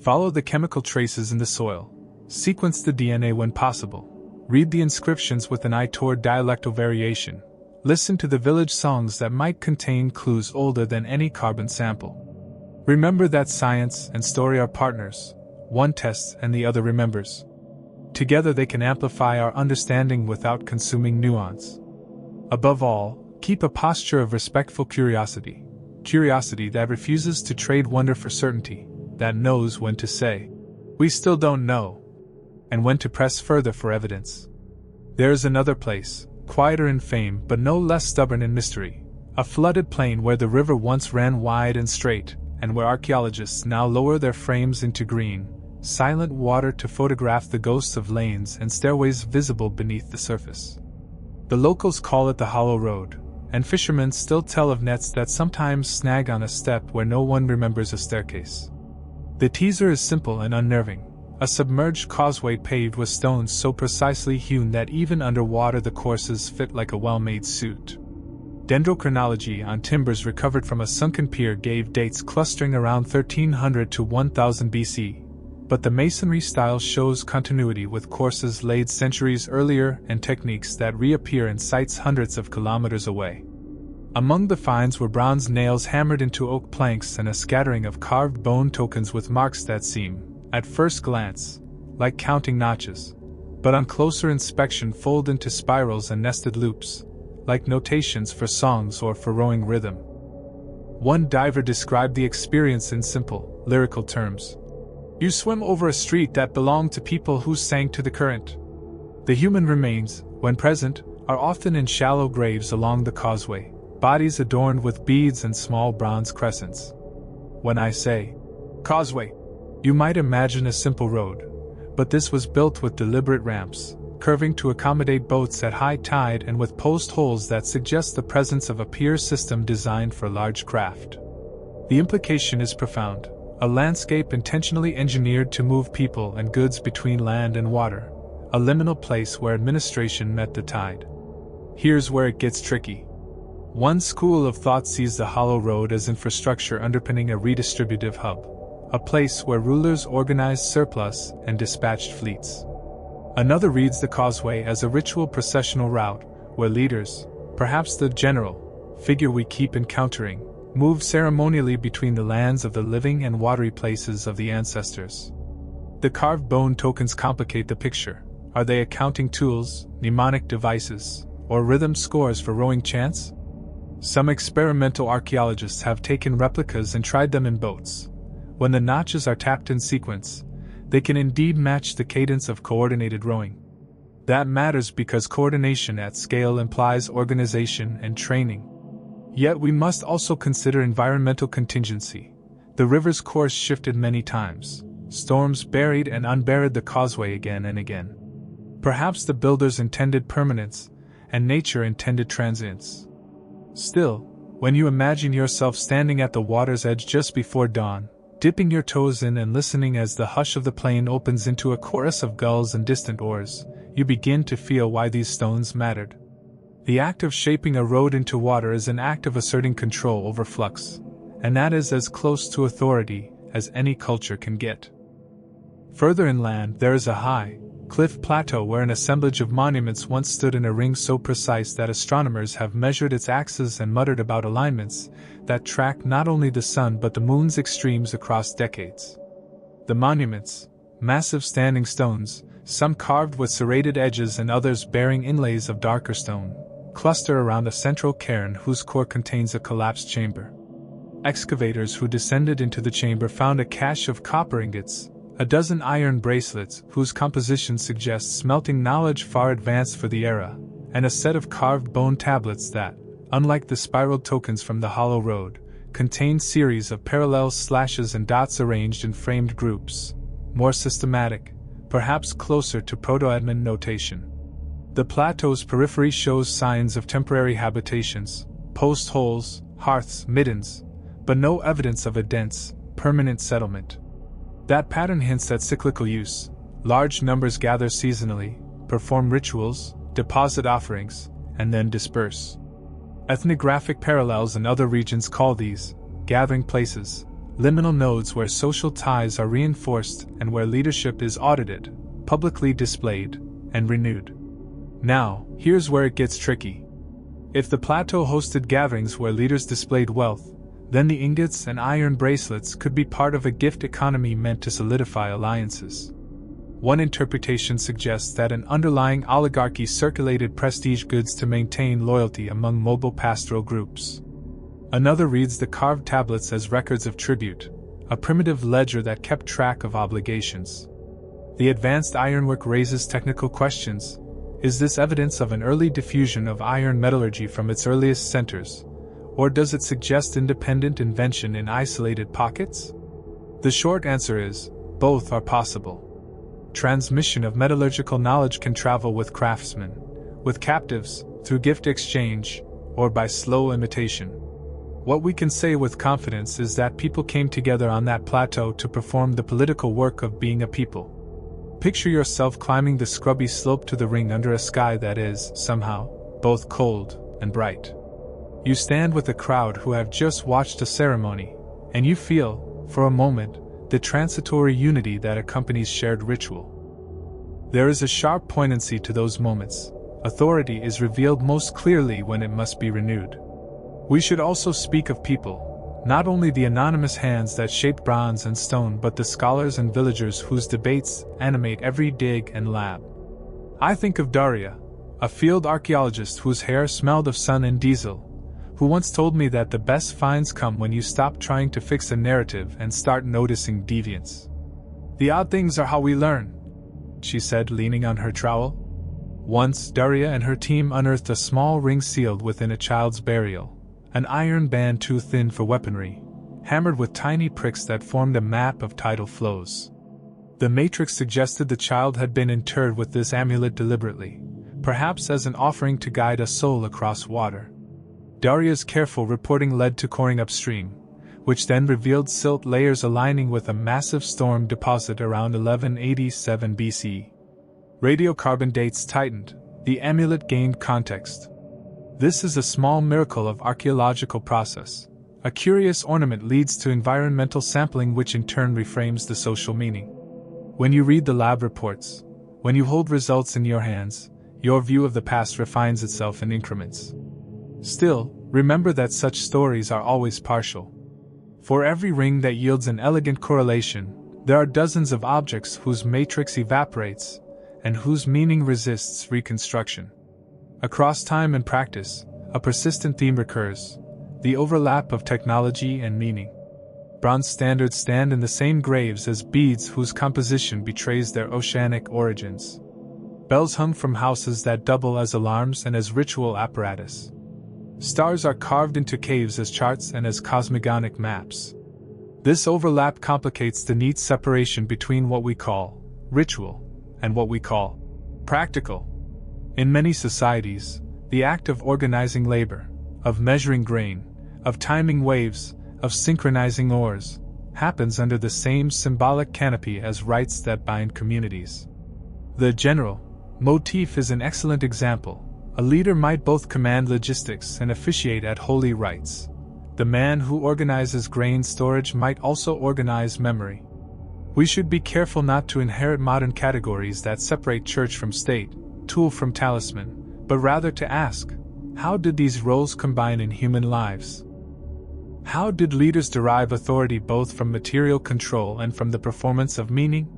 Follow the chemical traces in the soil, sequence the DNA when possible, read the inscriptions with an eye toward dialectal variation, listen to the village songs that might contain clues older than any carbon sample. Remember that science and story are partners: one tests and the other remembers. Together they can amplify our understanding without consuming nuance. Above all, keep a posture of respectful curiosity that refuses to trade wonder for certainty, that knows when to say, "We still don't know," and when to press further for evidence. There is another place, quieter in fame but no less stubborn in mystery, a flooded plain where the river once ran wide and straight, and where archaeologists now lower their frames into green, silent water to photograph the ghosts of lanes and stairways visible beneath the surface. The locals call it the Hollow Road, and fishermen still tell of nets that sometimes snag on a step where no one remembers a staircase. The teaser is simple and unnerving: a submerged causeway paved with stones so precisely hewn that even underwater the courses fit like a well-made suit. Dendrochronology on timbers recovered from a sunken pier gave dates clustering around 1300 to 1000 BC, but the masonry style shows continuity with courses laid centuries earlier and techniques that reappear in sites hundreds of kilometers away. Among the finds were bronze nails hammered into oak planks and a scattering of carved bone tokens with marks that seem, at first glance, like counting notches, but on closer inspection fold into spirals and nested loops, like notations for songs or for rowing rhythm. One diver described the experience in simple, lyrical terms: "You swim over a street that belonged to people who sang to the current." The human remains, when present, are often in shallow graves along the causeway, bodies adorned with beads and small bronze crescents. When I say causeway, you might imagine a simple road, but this was built with deliberate ramps, curving to accommodate boats at high tide and with post holes that suggest the presence of a pier system designed for large craft. The implication is profound: a landscape intentionally engineered to move people and goods between land and water, a liminal place where administration met the tide. Here's where it gets tricky. One school of thought sees the Hollow Road as infrastructure underpinning a redistributive hub, a place where rulers organized surplus and dispatched fleets. Another reads the causeway as a ritual processional route, where leaders, perhaps the general figure we keep encountering, move ceremonially between the lands of the living and watery places of the ancestors. The carved bone tokens complicate the picture. Are they accounting tools, mnemonic devices, or rhythm scores for rowing chants? Some experimental archaeologists have taken replicas and tried them in boats. When the notches are tapped in sequence, they can indeed match the cadence of coordinated rowing. That matters because coordination at scale implies organization and training. Yet we must also consider environmental contingency. The river's course shifted many times. Storms buried and unburied the causeway again and again. Perhaps the builders intended permanence, and nature intended transience. Still, when you imagine yourself standing at the water's edge just before dawn, dipping your toes in and listening as the hush of the plain opens into a chorus of gulls and distant oars, you begin to feel why these stones mattered. The act of shaping a road into water is an act of asserting control over flux, and that is as close to authority as any culture can get. Further inland, there is a high, cliff plateau where an assemblage of monuments once stood in a ring so precise that astronomers have measured its axes and muttered about alignments that track not only the sun but the moon's extremes across decades. The monuments, massive standing stones, some carved with serrated edges and others bearing inlays of darker stone, cluster around a central cairn whose core contains a collapsed chamber. Excavators who descended into the chamber found a cache of copper ingots, a dozen iron bracelets whose composition suggests smelting knowledge far advanced for the era, and a set of carved bone tablets that, unlike the spiraled tokens from the Hollow Road, contain series of parallel slashes and dots arranged in framed groups, more systematic, perhaps closer to Proto-Admin notation. The plateau's periphery shows signs of temporary habitations, post holes, hearths, middens, but no evidence of a dense, permanent settlement. That pattern hints at cyclical use. Large numbers gather seasonally, perform rituals, deposit offerings, and then disperse. Ethnographic parallels in other regions call these gathering places, liminal nodes where social ties are reinforced and where leadership is audited, publicly displayed, and renewed. Now, here's where it gets tricky. If the plateau hosted gatherings where leaders displayed wealth, then the ingots and iron bracelets could be part of a gift economy meant to solidify alliances. One interpretation suggests that an underlying oligarchy circulated prestige goods to maintain loyalty among mobile pastoral groups. Another reads the carved tablets as records of tribute, a primitive ledger that kept track of obligations. The advanced ironwork raises technical questions. Is this evidence of an early diffusion of iron metallurgy from its earliest centers? Or does it suggest independent invention in isolated pockets? The short answer is, both are possible. Transmission of metallurgical knowledge can travel with craftsmen, with captives, through gift exchange, or by slow imitation. What we can say with confidence is that people came together on that plateau to perform the political work of being a people. Picture yourself climbing the scrubby slope to the ring under a sky that is, somehow, both cold and bright. You stand with a crowd who have just watched a ceremony, and you feel, for a moment, the transitory unity that accompanies shared ritual. There is a sharp poignancy to those moments. Authority is revealed most clearly when it must be renewed. We should also speak of people, not only the anonymous hands that shaped bronze and stone but the scholars and villagers whose debates animate every dig and lab. I think of Daria, a field archaeologist whose hair smelled of sun and diesel, who once told me that the best finds come when you stop trying to fix a narrative and start noticing deviance. The odd things are how we learn, she said, leaning on her trowel. Once, Daria and her team unearthed a small ring sealed within a child's burial, an iron band too thin for weaponry, hammered with tiny pricks that formed a map of tidal flows. The matrix suggested the child had been interred with this amulet deliberately, perhaps as an offering to guide a soul across water. Daria's careful reporting led to coring upstream, which then revealed silt layers aligning with a massive storm deposit around 1187 BC. Radiocarbon dates tightened, the amulet gained context. This is a small miracle of archaeological process. A curious ornament leads to environmental sampling, which in turn reframes the social meaning. When you read the lab reports, when you hold results in your hands, your view of the past refines itself in increments. Still, remember that such stories are always partial. For every ring that yields an elegant correlation, there are dozens of objects whose matrix evaporates and whose meaning resists reconstruction. Across time and practice, a persistent theme recurs: the overlap of technology and meaning. Bronze standards stand in the same graves as beads whose composition betrays their oceanic origins. Bells hung from houses that double as alarms and as ritual apparatus. Stars are carved into caves as charts and as cosmogonic maps. This overlap complicates the neat separation between what we call ritual and what we call practical. In many societies, the act of organizing labor, of measuring grain, of timing waves, of synchronizing oars, happens under the same symbolic canopy as rites that bind communities. The general motif is an excellent example. A leader might both command logistics and officiate at holy rites. The man who organizes grain storage might also organize memory. We should be careful not to inherit modern categories that separate church from state, tool from talisman, but rather to ask, how did these roles combine in human lives? How did leaders derive authority both from material control and from the performance of meaning?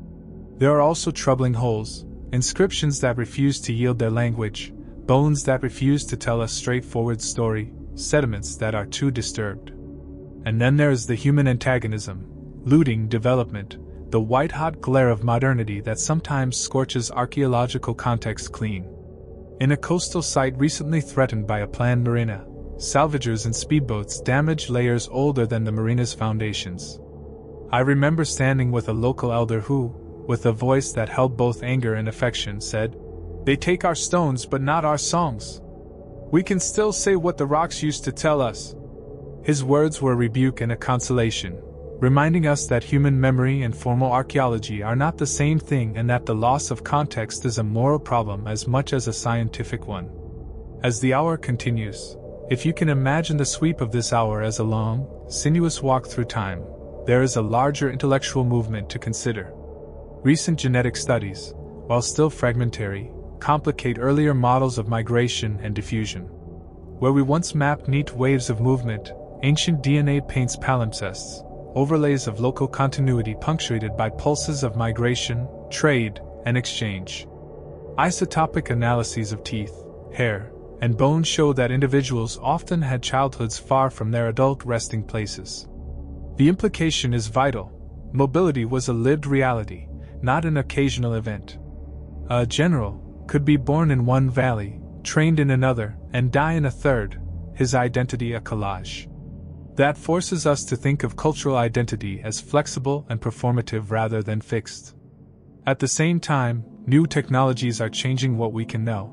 There are also troubling holes, inscriptions that refuse to yield their language, bones that refuse to tell a straightforward story, sediments that are too disturbed. And then there is the human antagonism, looting development, the white-hot glare of modernity that sometimes scorches archaeological context clean. In a coastal site recently threatened by a planned marina, salvagers and speedboats damaged layers older than the marina's foundations. I remember standing with a local elder who, with a voice that held both anger and affection, said, "They take our stones but not our songs. We can still say what the rocks used to tell us." His words were a rebuke and a consolation, reminding us that human memory and formal archaeology are not the same thing and that the loss of context is a moral problem as much as a scientific one. As the hour continues, if you can imagine the sweep of this hour as a long, sinuous walk through time, there is a larger intellectual movement to consider. Recent genetic studies, while still fragmentary, complicate earlier models of migration and diffusion. Where we once mapped neat waves of movement, ancient DNA paints palimpsests, overlays of local continuity punctuated by pulses of migration, trade, and exchange. Isotopic analyses of teeth, hair, and bone show that individuals often had childhoods far from their adult resting places. The implication is vital. Mobility was a lived reality, not an occasional event. A general could be born in one valley, trained in another, and die in a third, his identity a collage. That forces us to think of cultural identity as flexible and performative rather than fixed. At the same time, new technologies are changing what we can know.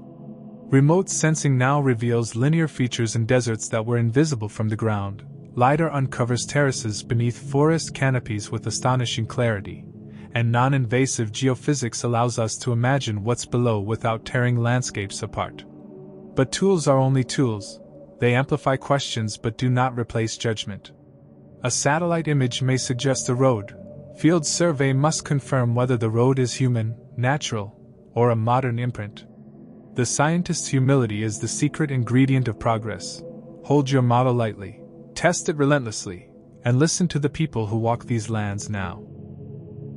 Remote sensing now reveals linear features in deserts that were invisible from the ground. LiDAR uncovers terraces beneath forest canopies with astonishing clarity, and non-invasive geophysics allows us to imagine what's below without tearing landscapes apart. But tools are only tools. They amplify questions but do not replace judgment. A satellite image may suggest a road. Field survey must confirm whether the road is human, natural, or a modern imprint. The scientist's humility is the secret ingredient of progress. Hold your model lightly, test it relentlessly, and listen to the people who walk these lands now.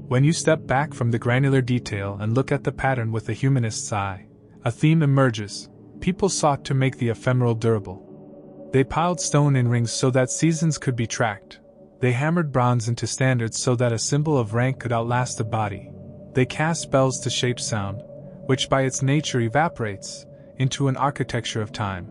When you step back from the granular detail and look at the pattern with a humanist's eye, a theme emerges. People sought to make the ephemeral durable. They piled stone in rings so that seasons could be tracked. They hammered bronze into standards so that a symbol of rank could outlast a body. They cast spells to shape sound, which by its nature evaporates, into an architecture of time.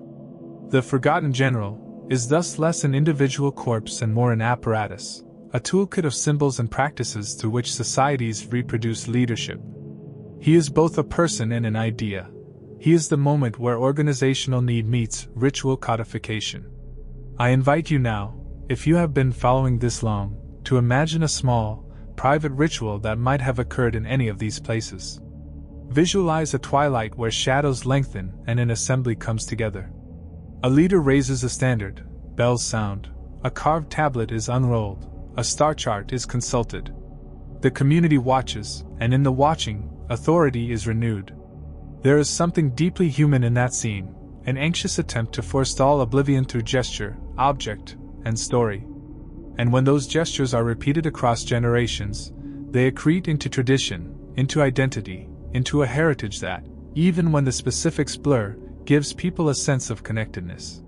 The forgotten general is thus less an individual corpse and more an apparatus, a toolkit of symbols and practices through which societies reproduce leadership. He is both a person and an idea. He is the moment where organizational need meets ritual codification. I invite you now, if you have been following this long, to imagine a small, private ritual that might have occurred in any of these places. Visualize a twilight where shadows lengthen and an assembly comes together. A leader raises a standard, bells sound, a carved tablet is unrolled, a star chart is consulted. The community watches, and in the watching, authority is renewed. There is something deeply human in that scene, an anxious attempt to forestall oblivion through gesture, object, and story. And when those gestures are repeated across generations, they accrete into tradition, into identity, into a heritage that, even when the specifics blur, gives people a sense of connectedness.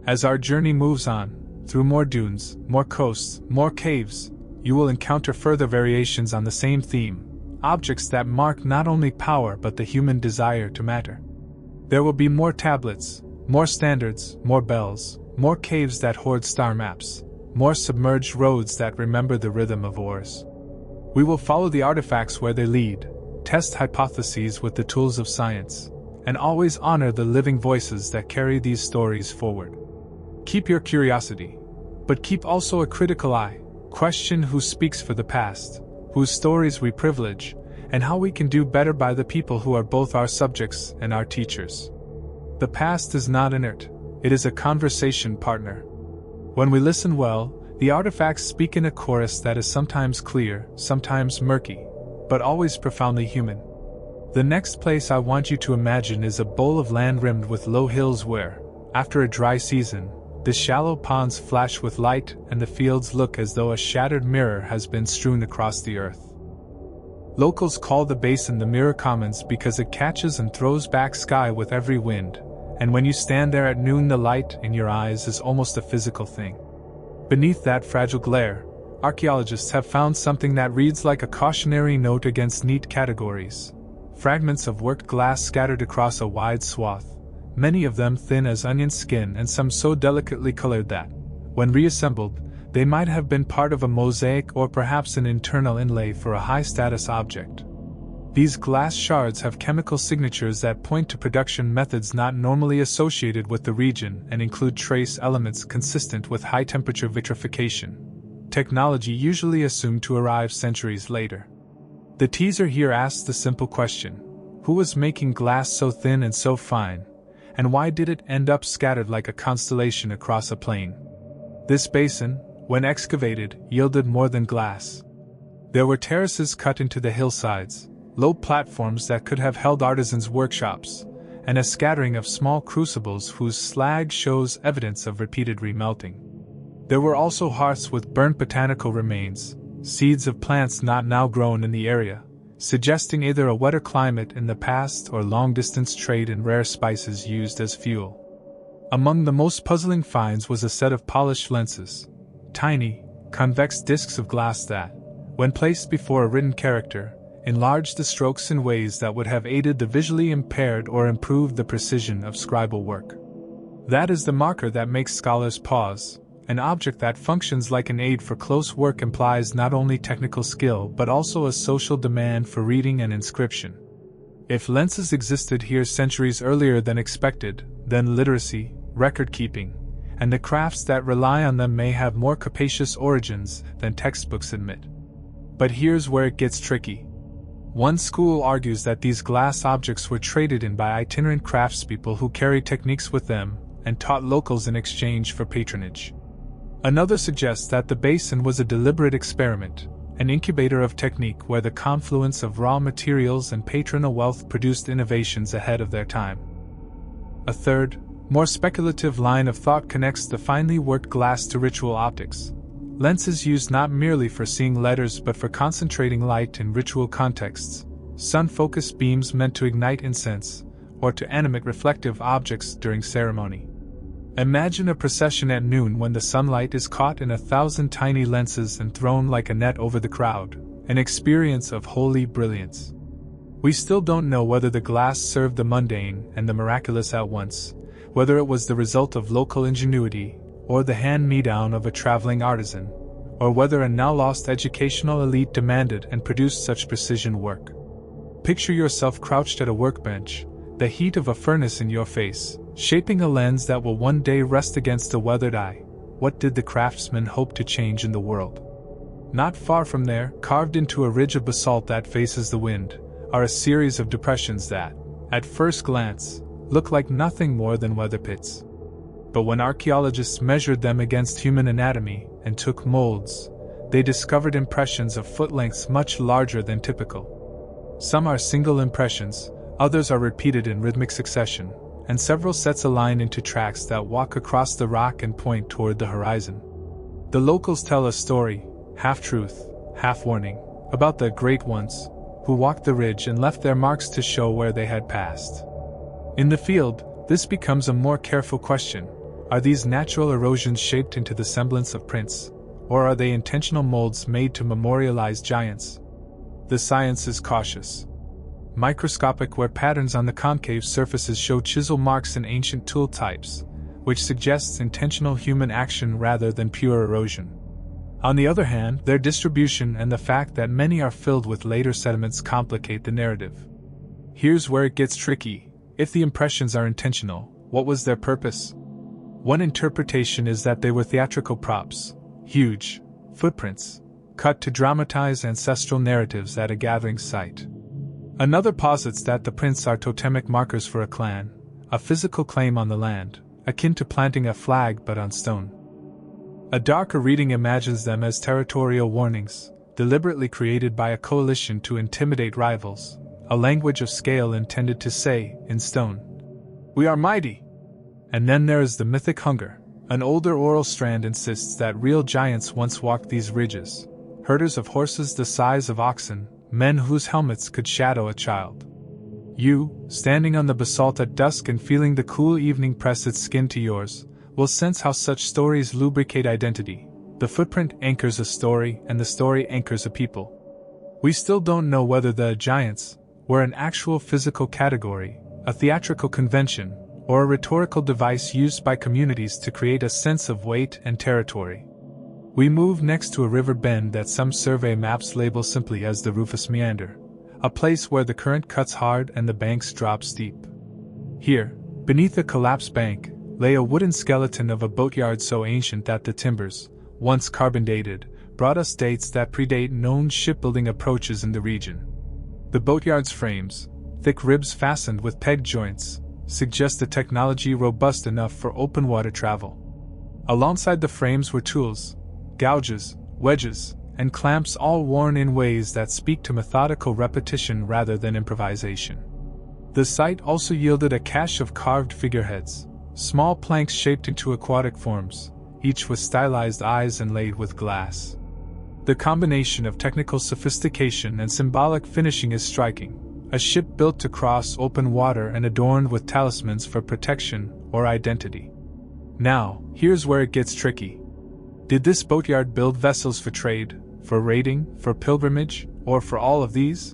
As our journey moves on, through more dunes, more coasts, more caves, you will encounter further variations on the same theme. Objects that mark not only power but the human desire to matter. There will be more tablets, more standards, more bells, more caves that hoard star maps, more submerged roads that remember the rhythm of oars. We will follow the artifacts where they lead, test hypotheses with the tools of science, and always honor the living voices that carry these stories forward. Keep your curiosity, but keep also a critical eye. Question who speaks for the past, whose stories we privilege, and how we can do better by the people who are both our subjects and our teachers. The past is not inert, it is a conversation partner. When we listen well, the artifacts speak in a chorus that is sometimes clear, sometimes murky, but always profoundly human. The next place I want you to imagine is a bowl of land rimmed with low hills where, after a dry season, the shallow ponds flash with light and the fields look as though a shattered mirror has been strewn across the earth. Locals call the basin the Mirror Commons because it catches and throws back sky with every wind, and when you stand there at noon the light in your eyes is almost a physical thing. Beneath that fragile glare, archaeologists have found something that reads like a cautionary note against neat categories. Fragments of worked glass scattered across a wide swath, many of them thin as onion skin and some so delicately colored that, when reassembled, they might have been part of a mosaic or perhaps an internal inlay for a high-status object. These glass shards have chemical signatures that point to production methods not normally associated with the region and include trace elements consistent with high-temperature vitrification, technology usually assumed to arrive centuries later. The teaser here asks the simple question: who was making glass so thin and so fine, and why did it end up scattered like a constellation across a plain? This basin, when excavated, yielded more than glass. There were terraces cut into the hillsides, low platforms that could have held artisans' workshops, and a scattering of small crucibles whose slag shows evidence of repeated remelting. There were also hearths with burnt botanical remains, seeds of plants not now grown in the area, suggesting either a wetter climate in the past or long-distance trade in rare spices used as fuel. Among the most puzzling finds was a set of polished lenses, tiny, convex discs of glass that, when placed before a written character, enlarged the strokes in ways that would have aided the visually impaired or improved the precision of scribal work. That is the marker that makes scholars pause. An object that functions like an aid for close work implies not only technical skill but also a social demand for reading and inscription. If lenses existed here centuries earlier than expected, then literacy, record-keeping, and the crafts that rely on them may have more capacious origins than textbooks admit. But here's where it gets tricky. One school argues that these glass objects were traded in by itinerant craftspeople who carried techniques with them and taught locals in exchange for patronage. Another suggests that the basin was a deliberate experiment, an incubator of technique where the confluence of raw materials and patronal wealth produced innovations ahead of their time. A third, more speculative line of thought connects the finely worked glass to ritual optics. Lenses used not merely for seeing letters but for concentrating light in ritual contexts, sun-focused beams meant to ignite incense, or to animate reflective objects during ceremony. Imagine a procession at noon when the sunlight is caught in 1,000 tiny lenses and thrown like a net over the crowd, an experience of holy brilliance. We still don't know whether the glass served the mundane and the miraculous at once, whether it was the result of local ingenuity, or the hand-me-down of a traveling artisan, or whether a now-lost educational elite demanded and produced such precision work. Picture yourself crouched at a workbench, the heat of a furnace in your face, shaping a lens that will one day rest against a weathered eye. What did the craftsman hope to change in the world? Not far from there, carved into a ridge of basalt that faces the wind, are a series of depressions that, at first glance, look like nothing more than weather pits. But when archaeologists measured them against human anatomy and took molds, they discovered impressions of foot lengths much larger than typical. Some are single impressions, others are repeated in rhythmic succession, and several sets align into tracks that walk across the rock and point toward the horizon. The locals tell a story, half-truth, half-warning, about the great ones, who walked the ridge and left their marks to show where they had passed. In the field, this becomes a more careful question. Are these natural erosions shaped into the semblance of prints, or are they intentional molds made to memorialize giants? The science is cautious. Microscopic where patterns on the concave surfaces show chisel marks in ancient tool types, which suggests intentional human action rather than pure erosion. On the other hand, their distribution and the fact that many are filled with later sediments complicate the narrative. Here's where it gets tricky. If the impressions are intentional, what was their purpose? One interpretation is that they were theatrical props, huge footprints, cut to dramatize ancestral narratives at a gathering site. Another posits that the prints are totemic markers for a clan, a physical claim on the land, akin to planting a flag but on stone. A darker reading imagines them as territorial warnings, deliberately created by a coalition to intimidate rivals, a language of scale intended to say, in stone, "We are mighty." And then there is the mythic hunger. An older oral strand insists that real giants once walked these ridges, herders of horses the size of oxen, men whose helmets could shadow a child. You, standing on the basalt at dusk and feeling the cool evening press its skin to yours, will sense how such stories lubricate identity. The footprint anchors a story, and the story anchors a people. We still don't know whether the giants were an actual physical category, a theatrical convention, or a rhetorical device used by communities to create a sense of weight and territory. We move next to a river bend that some survey maps label simply as the Rufus Meander, a place where the current cuts hard and the banks drop steep. Here, beneath a collapsed bank, lay a wooden skeleton of a boatyard so ancient that the timbers, once carbon dated, brought us dates that predate known shipbuilding approaches in the region. The boatyard's frames, thick ribs fastened with peg joints, suggest a technology robust enough for open water travel. Alongside the frames were tools, gouges, wedges, and clamps, all worn in ways that speak to methodical repetition rather than improvisation. The site also yielded a cache of carved figureheads, small planks shaped into aquatic forms, each with stylized eyes inlaid with glass. The combination of technical sophistication and symbolic finishing is striking. A ship built to cross open water and adorned with talismans for protection or identity. Now, here's where it gets tricky. Did this boatyard build vessels for trade, for raiding, for pilgrimage, or for all of these?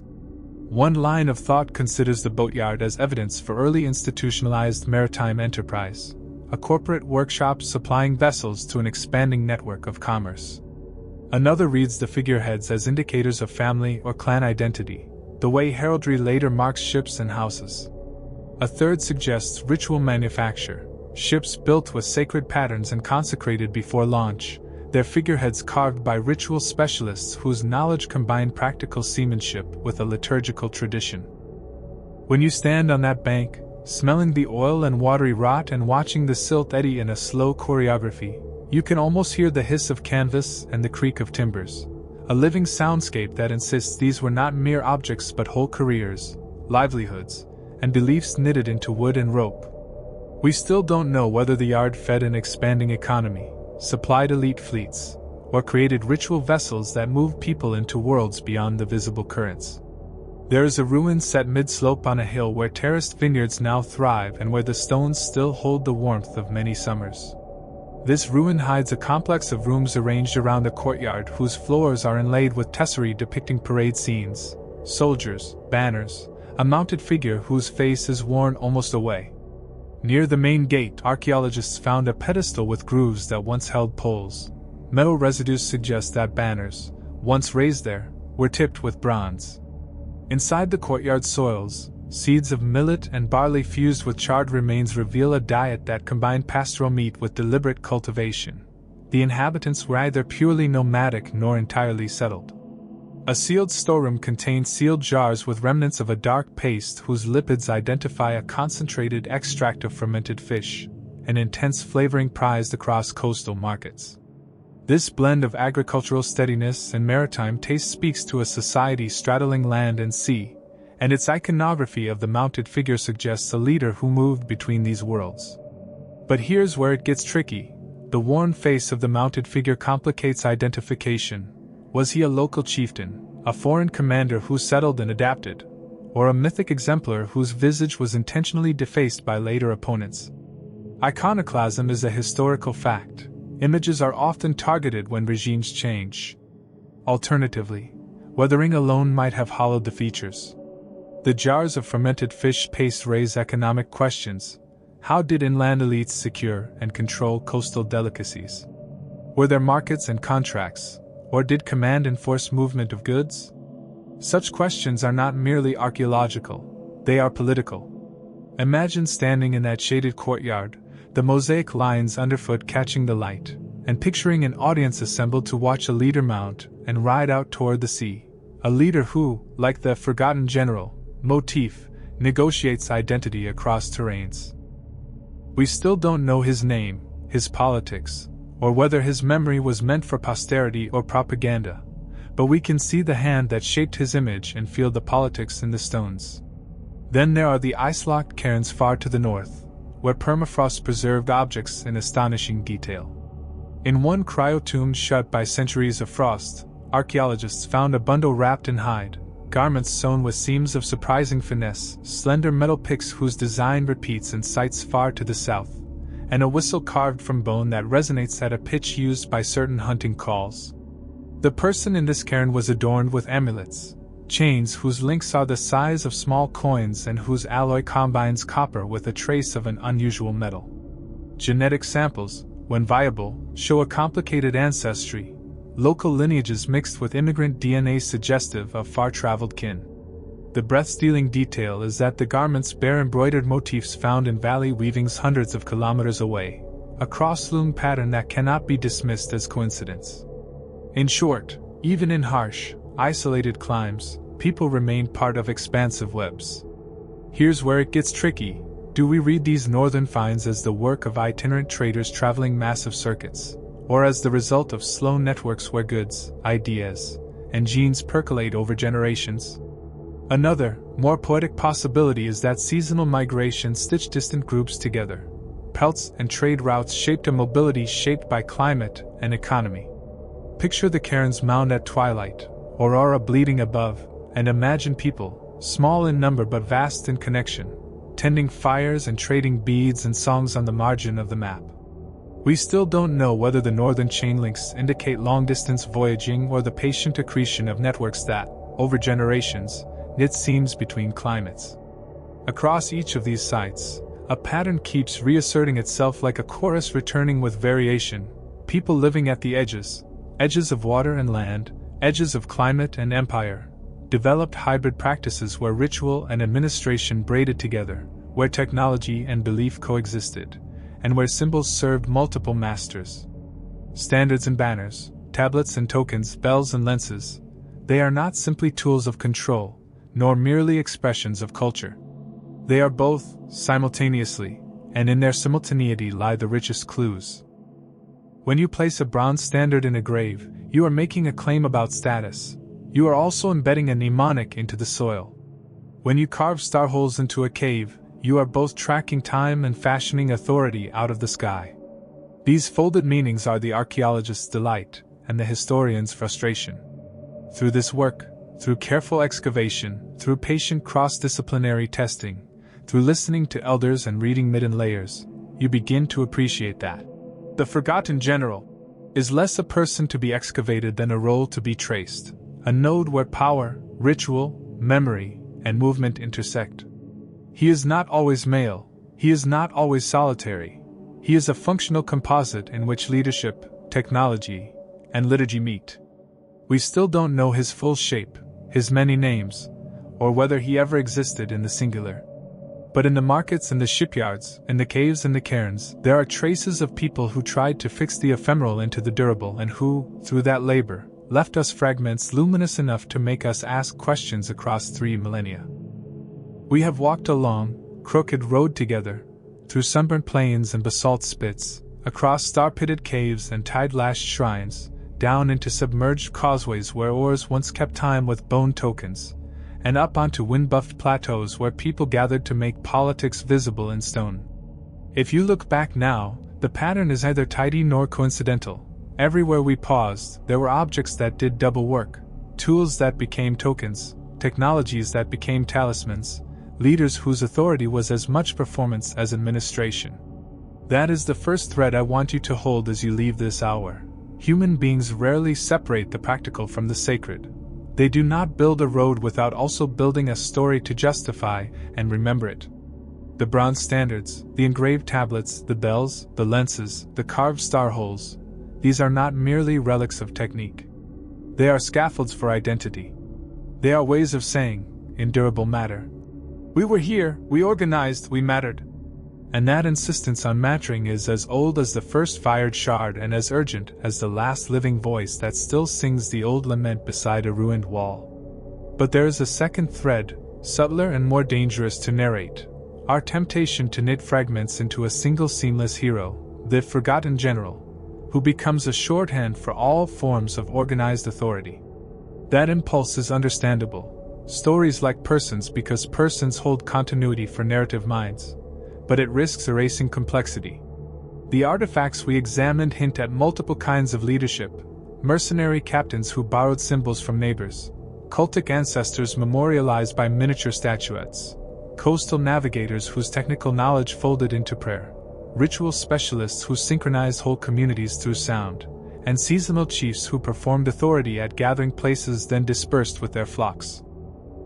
One line of thought considers the boatyard as evidence for early institutionalized maritime enterprise, a corporate workshop supplying vessels to an expanding network of commerce. Another reads the figureheads as indicators of family or clan identity, the way heraldry later marks ships and houses. A third suggests ritual manufacture, ships built with sacred patterns and consecrated before launch, their figureheads carved by ritual specialists whose knowledge combined practical seamanship with a liturgical tradition. When you stand on that bank, smelling the oil and watery rot and watching the silt eddy in a slow choreography, you can almost hear the hiss of canvas and the creak of timbers, a living soundscape that insists these were not mere objects but whole careers, livelihoods, and beliefs knitted into wood and rope. We still don't know whether the yard fed an expanding economy, supplied elite fleets, or created ritual vessels that moved people into worlds beyond the visible currents. There is a ruin set mid-slope on a hill where terraced vineyards now thrive and where the stones still hold the warmth of many summers. This ruin hides a complex of rooms arranged around a courtyard whose floors are inlaid with tesserae depicting parade scenes, soldiers, banners, a mounted figure whose face is worn almost away. Near the main gate, archaeologists found a pedestal with grooves that once held poles. Metal residues suggest that banners, once raised there, were tipped with bronze. Inside the courtyard soils, seeds of millet and barley fused with charred remains reveal a diet that combined pastoral meat with deliberate cultivation. The inhabitants were either purely nomadic nor entirely settled. A sealed storeroom contained sealed jars with remnants of a dark paste whose lipids identify a concentrated extract of fermented fish, an intense flavoring prized across coastal markets. This blend of agricultural steadiness and maritime taste speaks to a society straddling land and sea, and its iconography of the mounted figure suggests a leader who moved between these worlds. But here's where it gets tricky. The worn face of the mounted figure complicates identification. Was he a local chieftain, a foreign commander who settled and adapted, or a mythic exemplar whose visage was intentionally defaced by later opponents? Iconoclasm is a historical fact. Images are often targeted when regimes change. Alternatively, weathering alone might have hollowed the features. The jars of fermented fish paste raise economic questions. How did inland elites secure and control coastal delicacies? Were there markets and contracts, or did command enforce movement of goods? Such questions are not merely archaeological, they are political. Imagine standing in that shaded courtyard, the mosaic lines underfoot catching the light, and picturing an audience assembled to watch a leader mount and ride out toward the sea. A leader who, like the forgotten general, motif, negotiates identity across terrains. We still don't know his name, his politics, or whether his memory was meant for posterity or propaganda, but we can see the hand that shaped his image and feel the politics in the stones. Then there are the ice-locked cairns far to the north, where permafrost preserved objects in astonishing detail. In one cryotomb shut by centuries of frost, archaeologists found a bundle wrapped in hide, garments sewn with seams of surprising finesse, slender metal picks whose design repeats in sites far to the south, and a whistle carved from bone that resonates at a pitch used by certain hunting calls. The person in this cairn was adorned with amulets, chains whose links are the size of small coins and whose alloy combines copper with a trace of an unusual metal. Genetic samples, when viable, show a complicated ancestry, local lineages mixed with immigrant DNA suggestive of far-traveled kin. The breath-stealing detail is that the garments bear embroidered motifs found in valley weavings hundreds of kilometers away, a cross-loom pattern that cannot be dismissed as coincidence. In short, even in harsh, isolated climes, people remain part of expansive webs. Here's where it gets tricky. Do we read these northern finds as the work of itinerant traders traveling massive circuits, or as the result of slow networks where goods, ideas, and genes percolate over generations? Another, more poetic possibility is that seasonal migration stitched distant groups together. Pelts and trade routes shaped a mobility shaped by climate and economy. Picture the cairns mound at twilight, aurora bleeding above, and imagine people, small in number but vast in connection, tending fires and trading beads and songs on the margin of the map. We still don't know whether the northern chain links indicate long-distance voyaging or the patient accretion of networks that, over generations, knit seams between climates. Across each of these sites, a pattern keeps reasserting itself like a chorus returning with variation, people living at the edges of water and land, edges of climate and empire, developed hybrid practices where ritual and administration braided together, where technology and belief coexisted, and where symbols served multiple masters. Standards and banners, tablets and tokens, bells and lenses, they are not simply tools of control, nor merely expressions of culture. They are both, simultaneously, and in their simultaneity lie the richest clues. When you place a bronze standard in a grave, you are making a claim about status. You are also embedding a mnemonic into the soil. When you carve star holes into a cave, you are both tracking time and fashioning authority out of the sky. These folded meanings are the archaeologist's delight and the historian's frustration. Through this work, through careful excavation, through patient cross-disciplinary testing, through listening to elders and reading midden layers, you begin to appreciate that the forgotten general is less a person to be excavated than a role to be traced, a node where power, ritual, memory, and movement intersect. He is not always male, he is not always solitary, he is a functional composite in which leadership, technology, and liturgy meet. We still don't know his full shape, his many names, or whether he ever existed in the singular. But in the markets and the shipyards, in the caves and the cairns, there are traces of people who tried to fix the ephemeral into the durable and who, through that labor, left us fragments luminous enough to make us ask questions across 3 millennia. We have walked a long, crooked road together, through sunburnt plains and basalt spits, across star-pitted caves and tide-lashed shrines, down into submerged causeways where oars once kept time with bone tokens, and up onto wind-buffed plateaus where people gathered to make politics visible in stone. If you look back now, the pattern is neither tidy nor coincidental. Everywhere we paused, there were objects that did double work, tools that became tokens, technologies that became talismans, leaders whose authority was as much performance as administration. That is the first thread I want you to hold as you leave this hour. Human beings rarely separate the practical from the sacred. They do not build a road without also building a story to justify and remember it. The bronze standards, the engraved tablets, the bells, the lenses, the carved star holes, these are not merely relics of technique. They are scaffolds for identity. They are ways of saying, in durable matter, we were here, we organized, we mattered. And that insistence on mattering is as old as the first fired shard and as urgent as the last living voice that still sings the old lament beside a ruined wall. But there is a second thread, subtler and more dangerous to narrate, our temptation to knit fragments into a single seamless hero, the forgotten general, who becomes a shorthand for all forms of organized authority. That impulse is understandable. Stories like persons because persons hold continuity for narrative minds, but it risks erasing complexity. The artifacts we examined hint at multiple kinds of leadership: mercenary captains who borrowed symbols from neighbors, cultic ancestors memorialized by miniature statuettes, coastal navigators whose technical knowledge folded into prayer, ritual specialists who synchronized whole communities through sound, and seasonal chiefs who performed authority at gathering places then dispersed with their flocks.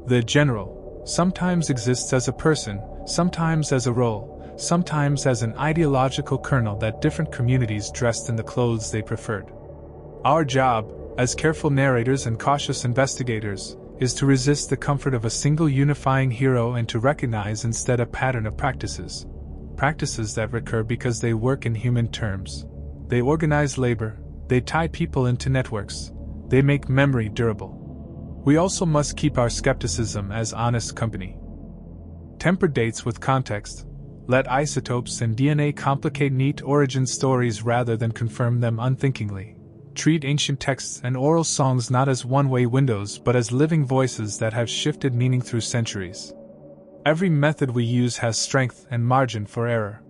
The general sometimes exists as a person, sometimes as a role, sometimes as an ideological kernel that different communities dressed in the clothes they preferred. Our job, as careful narrators and cautious investigators, is to resist the comfort of a single unifying hero and to recognize instead a pattern of practices that recur because they work in human terms. They organize labor, they tie people into networks, they make memory durable. We also must keep our skepticism as honest company. Temper dates with context. Let isotopes and DNA complicate neat origin stories rather than confirm them unthinkingly. Treat ancient texts and oral songs not as one-way windows but as living voices that have shifted meaning through centuries. Every method we use has strength and margin for error.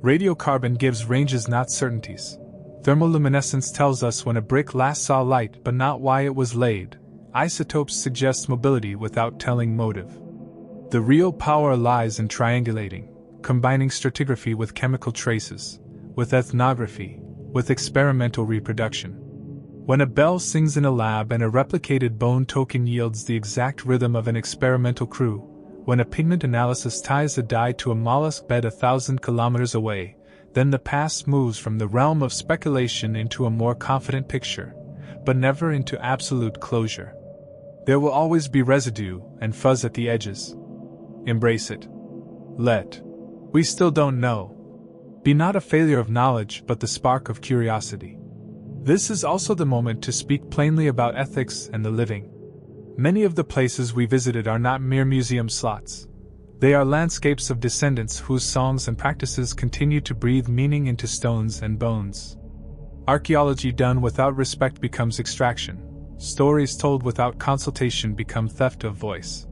Radiocarbon gives ranges, not certainties. Thermoluminescence tells us when a brick last saw light but not why it was laid. Isotopes suggest mobility without telling motive. The real power lies in triangulating, combining stratigraphy with chemical traces, with ethnography, with experimental reproduction. When a bell sings in a lab and a replicated bone token yields the exact rhythm of an experimental crew, when a pigment analysis ties a dye to a mollusk bed 1,000 kilometers away, then the past moves from the realm of speculation into a more confident picture, but never into absolute closure. There will always be residue and fuzz at the edges. Embrace it. Let. We still don't know. Be not a failure of knowledge but the spark of curiosity. This is also the moment to speak plainly about ethics and the living. Many of the places we visited are not mere museum slots. They are landscapes of descendants whose songs and practices continue to breathe meaning into stones and bones. Archaeology done without respect becomes extraction. Stories told without consultation become theft of voice.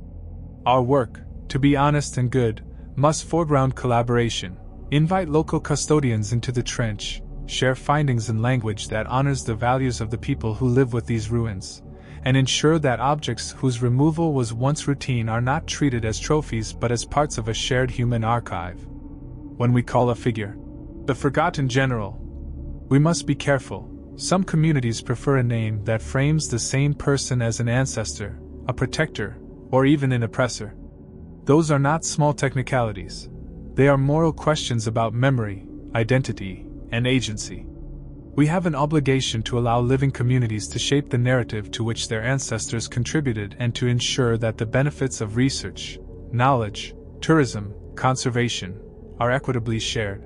Our work, to be honest and good, must foreground collaboration, invite local custodians into the trench, share findings in language that honors the values of the people who live with these ruins, and ensure that objects whose removal was once routine are not treated as trophies but as parts of a shared human archive. When we call a figure the forgotten general, we must be careful. Some communities prefer a name that frames the same person as an ancestor, a protector, or even an oppressor. Those are not small technicalities. They are moral questions about memory, identity, and agency. We have an obligation to allow living communities to shape the narrative to which their ancestors contributed and to ensure that the benefits of research, knowledge, tourism, conservation, are equitably shared.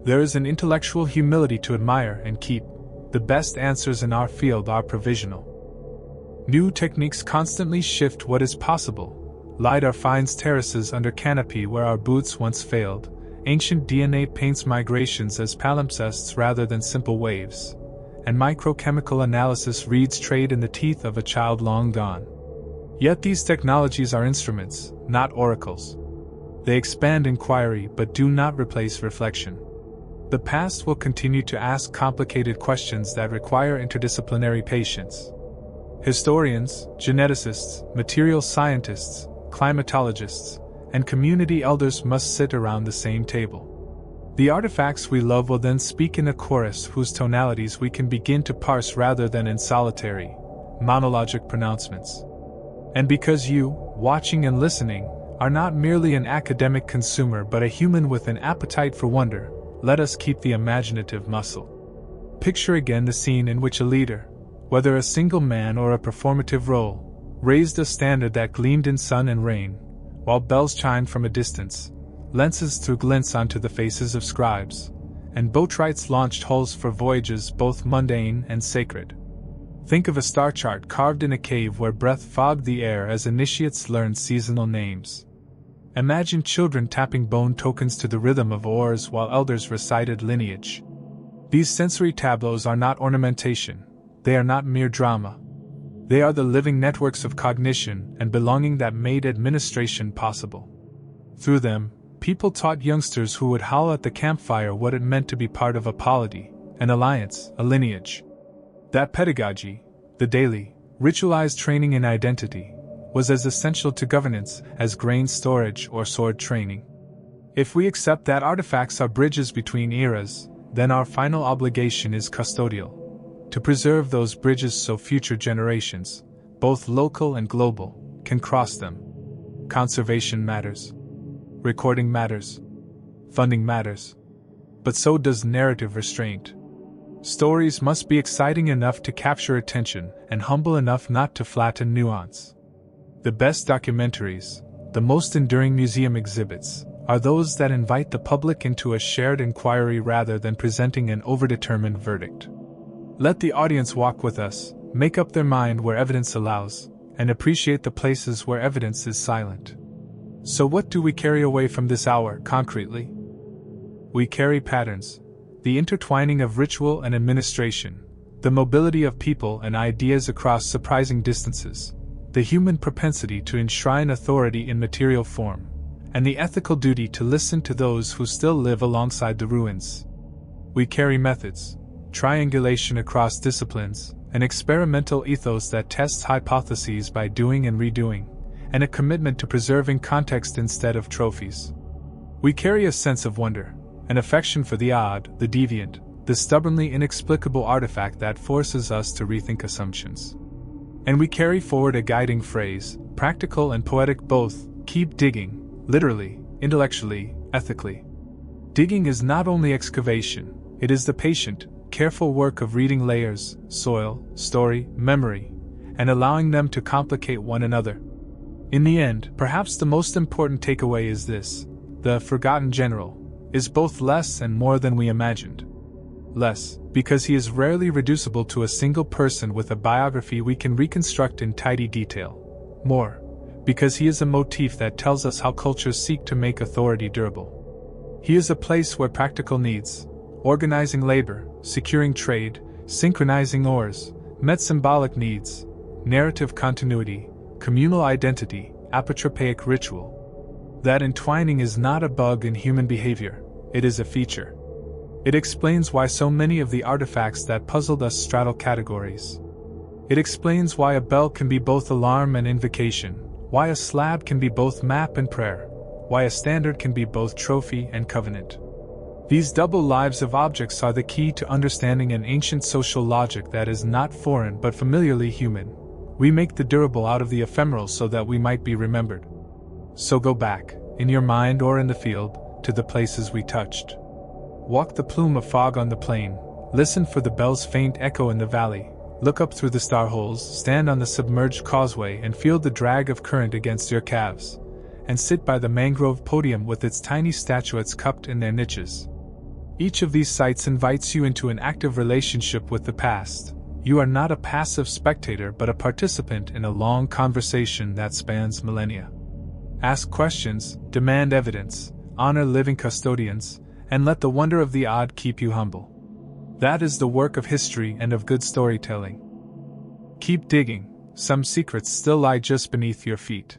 There is an intellectual humility to admire and keep. The best answers in our field are provisional. New techniques constantly shift what is possible. LiDAR finds terraces under canopy where our boots once failed. Ancient DNA paints migrations as palimpsests rather than simple waves. And microchemical analysis reads trade in the teeth of a child long gone. Yet these technologies are instruments, not oracles. They expand inquiry but do not replace reflection. The past will continue to ask complicated questions that require interdisciplinary patience. Historians, geneticists, material scientists, climatologists, and community elders must sit around the same table. The artifacts we love will then speak in a chorus whose tonalities we can begin to parse rather than in solitary, monologic pronouncements. And because you, watching and listening, are not merely an academic consumer but a human with an appetite for wonder. Let us keep the imaginative muscle. Picture again the scene in which a leader, whether a single man or a performative role, raised a standard that gleamed in sun and rain, while bells chimed from a distance, lenses threw glints onto the faces of scribes, and boatwrights launched hulls for voyages both mundane and sacred. Think of a star chart carved in a cave where breath fogged the air as initiates learned seasonal names. Imagine children tapping bone tokens to the rhythm of oars while elders recited lineage. These sensory tableaus are not ornamentation, they are not mere drama. They are the living networks of cognition and belonging that made administration possible. Through them, people taught youngsters who would howl at the campfire what it meant to be part of a polity, an alliance, a lineage. That pedagogy, the daily, ritualized training in identity, was as essential to governance as grain storage or sword training. If we accept that artifacts are bridges between eras, then our final obligation is custodial. To preserve those bridges so future generations, both local and global, can cross them. Conservation matters. Recording matters. Funding matters. But so does narrative restraint. Stories must be exciting enough to capture attention and humble enough not to flatten nuance. The best documentaries, the most enduring museum exhibits, are those that invite the public into a shared inquiry rather than presenting an overdetermined verdict. Let the audience walk with us, make up their mind where evidence allows, and appreciate the places where evidence is silent. So what do we carry away from this hour, concretely? We carry patterns, the intertwining of ritual and administration, the mobility of people and ideas across surprising distances, the human propensity to enshrine authority in material form, and the ethical duty to listen to those who still live alongside the ruins. We carry methods, triangulation across disciplines, an experimental ethos that tests hypotheses by doing and redoing, and a commitment to preserving context instead of trophies. We carry a sense of wonder, an affection for the odd, the deviant, the stubbornly inexplicable artifact that forces us to rethink assumptions. And we carry forward a guiding phrase, practical and poetic both: keep digging, literally, intellectually, ethically. Digging is not only excavation, it is the patient, careful work of reading layers, soil, story, memory, and allowing them to complicate one another. In the end, perhaps the most important takeaway is this: the forgotten general is both less and more than we imagined. Less, because he is rarely reducible to a single person with a biography we can reconstruct in tidy detail. More, because he is a motif that tells us how cultures seek to make authority durable. He is a place where practical needs, organizing labor, securing trade, synchronizing oars, met symbolic needs, narrative continuity, communal identity, apotropaic ritual. That entwining is not a bug in human behavior, it is a feature. It explains why so many of the artifacts that puzzled us straddle categories. It explains why a bell can be both alarm and invocation, why a slab can be both map and prayer, why a standard can be both trophy and covenant. These double lives of objects are the key to understanding an ancient social logic that is not foreign but familiarly human. We make the durable out of the ephemeral so that we might be remembered. So go back, in your mind or in the field, to the places we touched. Walk the plume of fog on the plain, listen for the bell's faint echo in the valley, look up through the star holes, stand on the submerged causeway and feel the drag of current against your calves, and sit by the mangrove podium with its tiny statuettes cupped in their niches. Each of these sites invites you into an active relationship with the past. You are not a passive spectator but a participant in a long conversation that spans millennia. Ask questions, demand evidence, honor living custodians, and let the wonder of the odd keep you humble. That is the work of history and of good storytelling. Keep digging, some secrets still lie just beneath your feet.